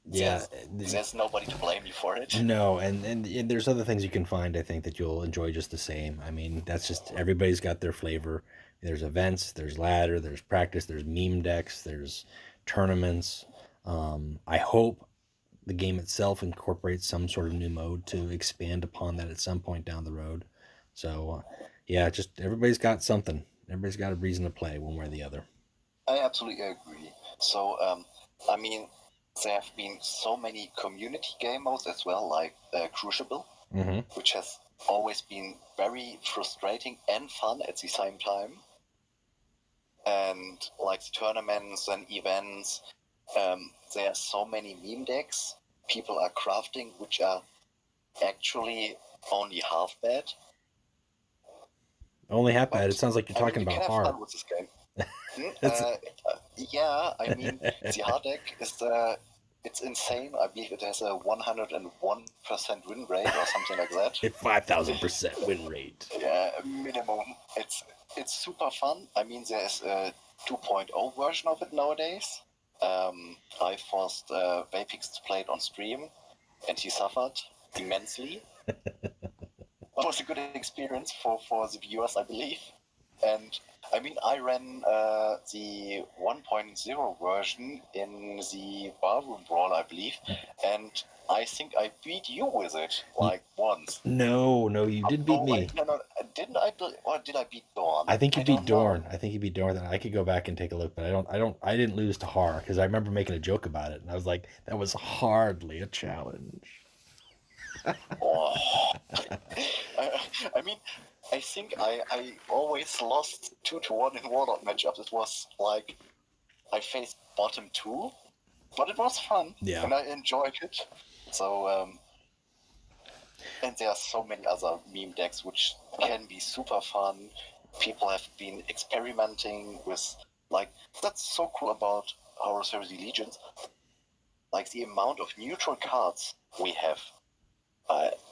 there's nobody to blame you for it. No, and there's other things you can find, I think, that you'll enjoy just the same. I mean, that's just, everybody's got their flavor. There's events, there's ladder, there's practice, there's meme decks, there's tournaments. I hope the game itself incorporates some sort of new mode to expand upon that at some point down the road. So just everybody's got something. Everybody's got a reason to play one way or the other. I absolutely agree. So I mean, there have been so many community game modes as well, like Crucible, which has always been very frustrating and fun at the same time. And like the tournaments and events, there are so many meme decks people are crafting, which are actually only half bad. Only half bad? It sounds like you're talking about hard. Fun with this game. Yeah, I mean, the hard deck is it's insane. I believe it has a 101% win rate or something like that. 5,000% win rate. Yeah, minimum. It's super fun. I mean, there's a 2.0 version of it nowadays. I forced Vapix to play it on stream, and he suffered immensely. It was a good experience for the viewers, I believe. And I mean, I ran the 1.0 version in the Barroom Brawl, I believe, and I think I beat you with it, like, once. No, you did beat me. No, didn't I? Or did I beat Dorn? I think you beat Dorn. I think you beat Dorn. I could go back and take a look, but I didn't lose to Har, because I remember making a joke about it, and I was like, that was hardly a challenge. I mean, I think I always lost 2-1 in Warlock matchups. It was like I faced bottom 2, but it was fun, and I enjoyed it. So And there are so many other meme decks which can be super fun. People have been experimenting with, like, that's so cool about Horus Heresy Legions. Like, the amount of neutral cards we have.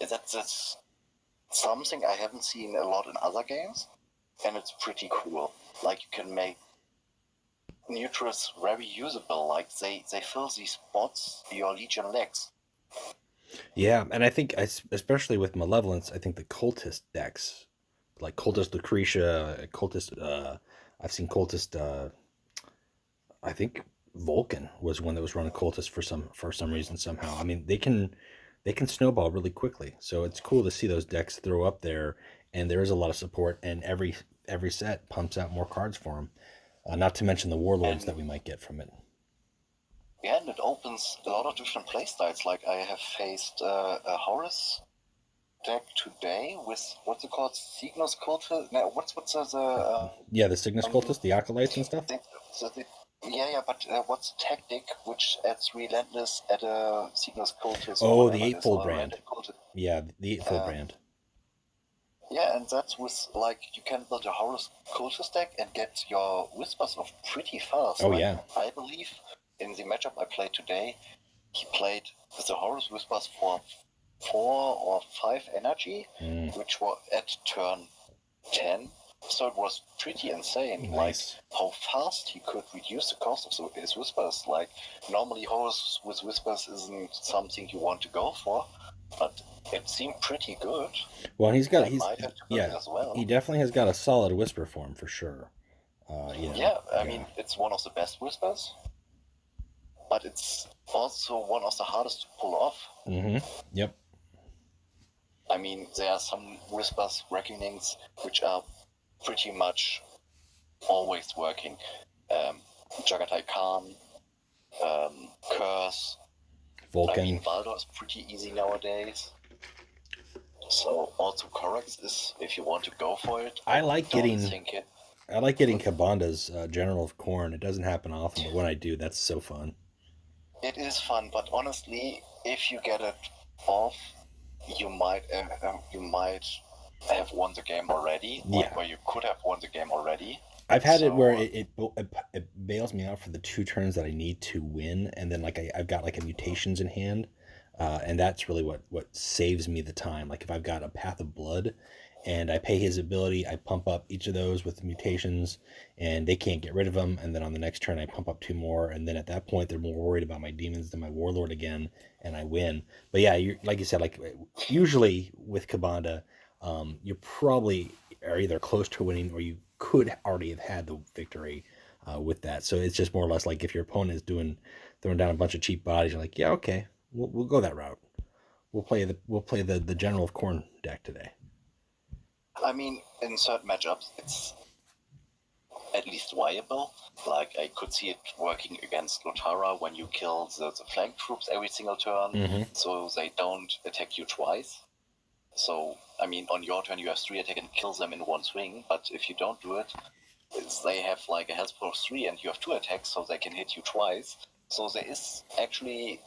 That's something I haven't seen a lot in other games, and it's pretty cool. Like, you can make neutrals very usable. Like, they fill these spots your Legion lacks. Yeah, and I think especially with Malevolence, I think the cultist decks, like cultist Lucretia, cultist. I've seen cultist. I think Vulcan was one that was running cultist for some reason somehow. I mean, they can snowball really quickly. So it's cool to see those decks throw up there, and there is a lot of support, and every set pumps out more cards for them. Not to mention the warlords that we might get from it. Yeah, and it opens a lot of different playstyles. Like, I have faced a Horus deck today with, what's it called? Cygnus Cultist? No, what's the Yeah, the Cygnus cultists, the acolytes and stuff. yeah, but what's the tactic which adds relentless at a Cygnus Cultist? Oh, the eightfold brand. Yeah, the eightfold brand. Yeah, and that's with, like, you can build a Horus Cultist deck and get your Whispers off pretty fast. Oh, like, yeah. I believe in the matchup I played today, he played with the Horus Whispers for 4 or 5 energy, which were at turn 10. So it was pretty insane. Nice. Like, how fast he could reduce the cost of his Whispers. Like, normally Horus with Whispers isn't something you want to go for, but it seemed pretty good. Well, he definitely has got a solid whisper form for sure. I mean, it's one of the best Whispers, but it's also one of the hardest to pull off. Yep. I mean, there are some Whispers reckonings which are pretty much always working. Jagatai Khan, Curse, Vulcan. I mean, Valdor is pretty easy nowadays. So also Corax is, if you want to go for it. I like getting Kabanda's General of Corn. It doesn't happen often, but when I do, that's so fun. It is fun, but honestly, if you get it off, you might have won the game already. Yeah. Or you could have won the game already. I've had it where it bails me out for the 2 turns that I need to win, and then like I've got like a mutations in hand, and that's really what saves me the time. Like if I've got a Path of Blood, and I pay his ability, I pump up each of those with mutations, and they can't get rid of them. And then on the next turn, I pump up 2 more, and then at that point, they're more worried about my demons than my warlord again, and I win. But yeah, like you said, like usually with Kabanda, you probably are either close to winning or you could already have had the victory with that. So it's just more or less like if your opponent is throwing down a bunch of cheap bodies, you're like, yeah, okay, we'll go that route. We'll play the General of Corn deck today. I mean, in certain matchups, it's at least viable. Like, I could see it working against Lotara when you kill the flank troops every single turn, so they don't attack you twice. So, I mean, on your turn you have 3 attack and kill them in one swing, but if you don't do it, they have like a health pool of 3 and you have 2 attacks, so they can hit you twice. So there is actually,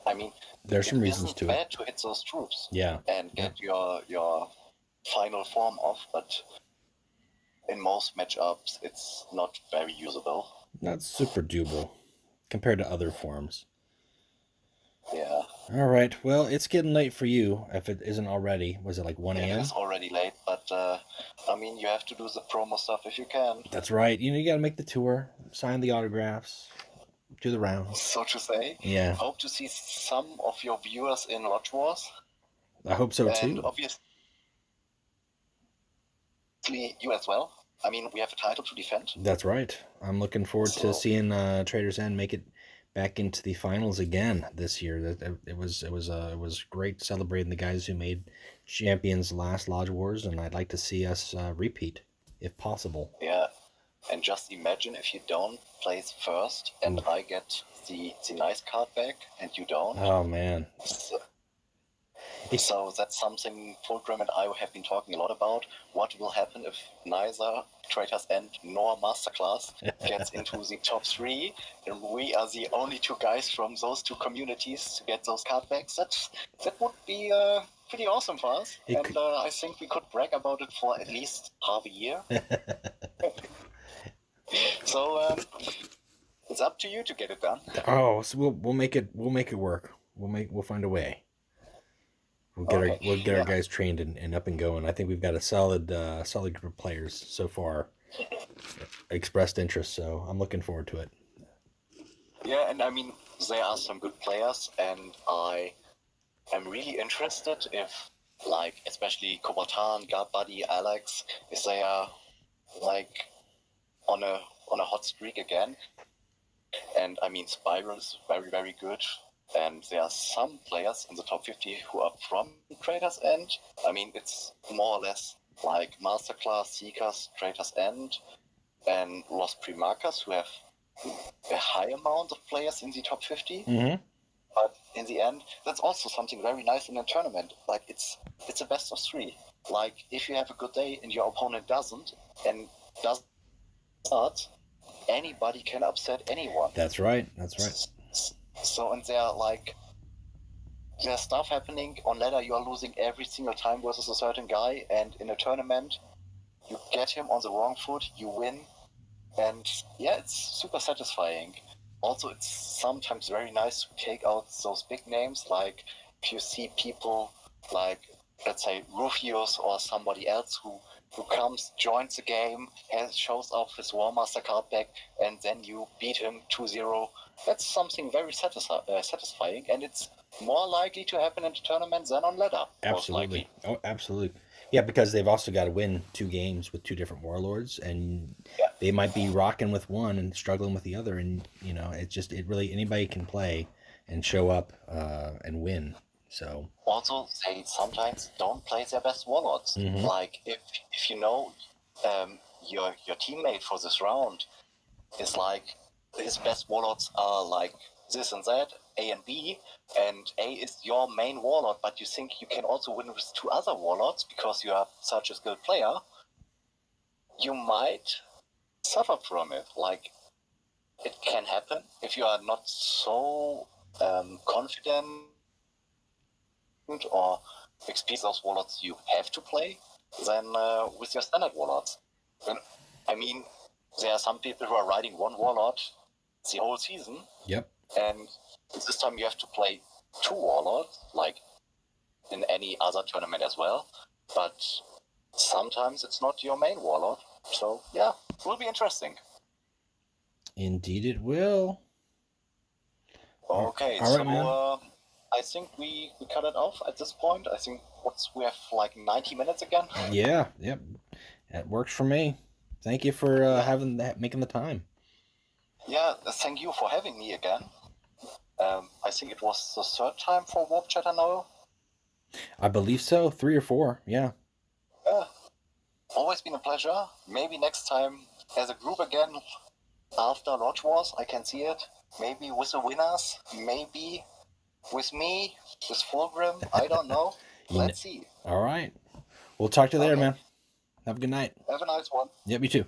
I mean, there's some reasons to bad to hit those troops. Yeah. And get your final form off, but in most matchups it's not very usable. Not super doable compared to other forms. Yeah. All right. Well, it's getting late for you, if it isn't already. Was it like 1 a.m.? It is already late, but I mean, you have to do the promo stuff if you can. That's right. You got to make the tour, sign the autographs, do the rounds. So to say. Yeah. Hope to see some of your viewers in Lodge Wars. I hope so too. And obviously, you as well. I mean, we have a title to defend. That's right. I'm looking forward to seeing Trader's End make it back into the finals again this year. It was great celebrating the guys who made champions last Lodge Wars, and I'd like to see us repeat if possible. Yeah, and just imagine if you don't place first, and I get the nice card back, and you don't. Oh man. So that's something Fulgrim and I have been talking a lot about. What will happen if neither Traitor's End nor Masterclass gets into the top 3, and we are the only 2 guys from those 2 communities to get those card backs? That would be pretty awesome for us, and I think we could brag about it for at least half a year. So it's up to you to get it done. Oh, so we'll make it work. We'll find a way. We'll get our guys trained and up and going. I think we've got a solid group of players so far expressed interest, so I'm looking forward to it. Yeah, and I mean, there are some good players, and I am really interested if, like, especially Kobotan, Guard Buddy, Alex, if they are, like, on a hot streak again. And I mean, Spiral is very, very good. And there are some players in the top 50 who are from Traitor's End. I mean, it's more or less like Masterclass, Seekers, Traitor's End, and Lost Primarchas, who have a high amount of players in the top 50. Mm-hmm. But in the end, that's also something very nice in a tournament. Like, it's a best of 3. Like, if you have a good day and your opponent doesn't, and does not, anybody can upset anyone. That's right. So, and there's stuff happening on ladder. You are losing every single time versus a certain guy, and in a tournament, you get him on the wrong foot, you win, and yeah, it's super satisfying. Also, it's sometimes very nice to take out those big names, like if you see people like, let's say, Rufius or somebody else who comes, joins the game, shows off his War Master card back, and then you beat him 2-0. That's something very satisfying, and it's more likely to happen in the tournament than on ladder. Absolutely. Oh, absolutely. Yeah, because they've also got to win 2 games with 2 different warlords, and they might be rocking with one and struggling with the other, and it really anybody can play and show up and win. So also, they sometimes don't play their best warlords. Mm-hmm. Like if you know your teammate for this round is like, his best warlords are like this and that, A and B, and A is your main warlord, but you think you can also win with 2 other warlords because you are such a skilled player, you might suffer from it. Like, it can happen if you are not so confident or experience those warlords you have to play than with your standard warlords. And, I mean, there are some people who are riding one warlord the whole season. Yep. And this time you have to play 2 warlords, like in any other tournament as well. But sometimes it's not your main warlord. So, yeah, it will be interesting. Indeed it will. Okay, all right, man. I think we cut it off at this point. I think we have like 90 minutes again. Yeah, yep. That works for me. Thank you for making the time. Yeah, thank you for having me again. I think it was the 3rd time for Warp Chatter now. I believe so. 3 or 4, yeah. Always been a pleasure. Maybe next time as a group again after Lodge Wars, I can see it. Maybe with the winners, maybe with me, with Fulgrim, I don't know. Let's see. All right. We'll talk to you later, man. Have a good night. Have a nice one. Yep, you too.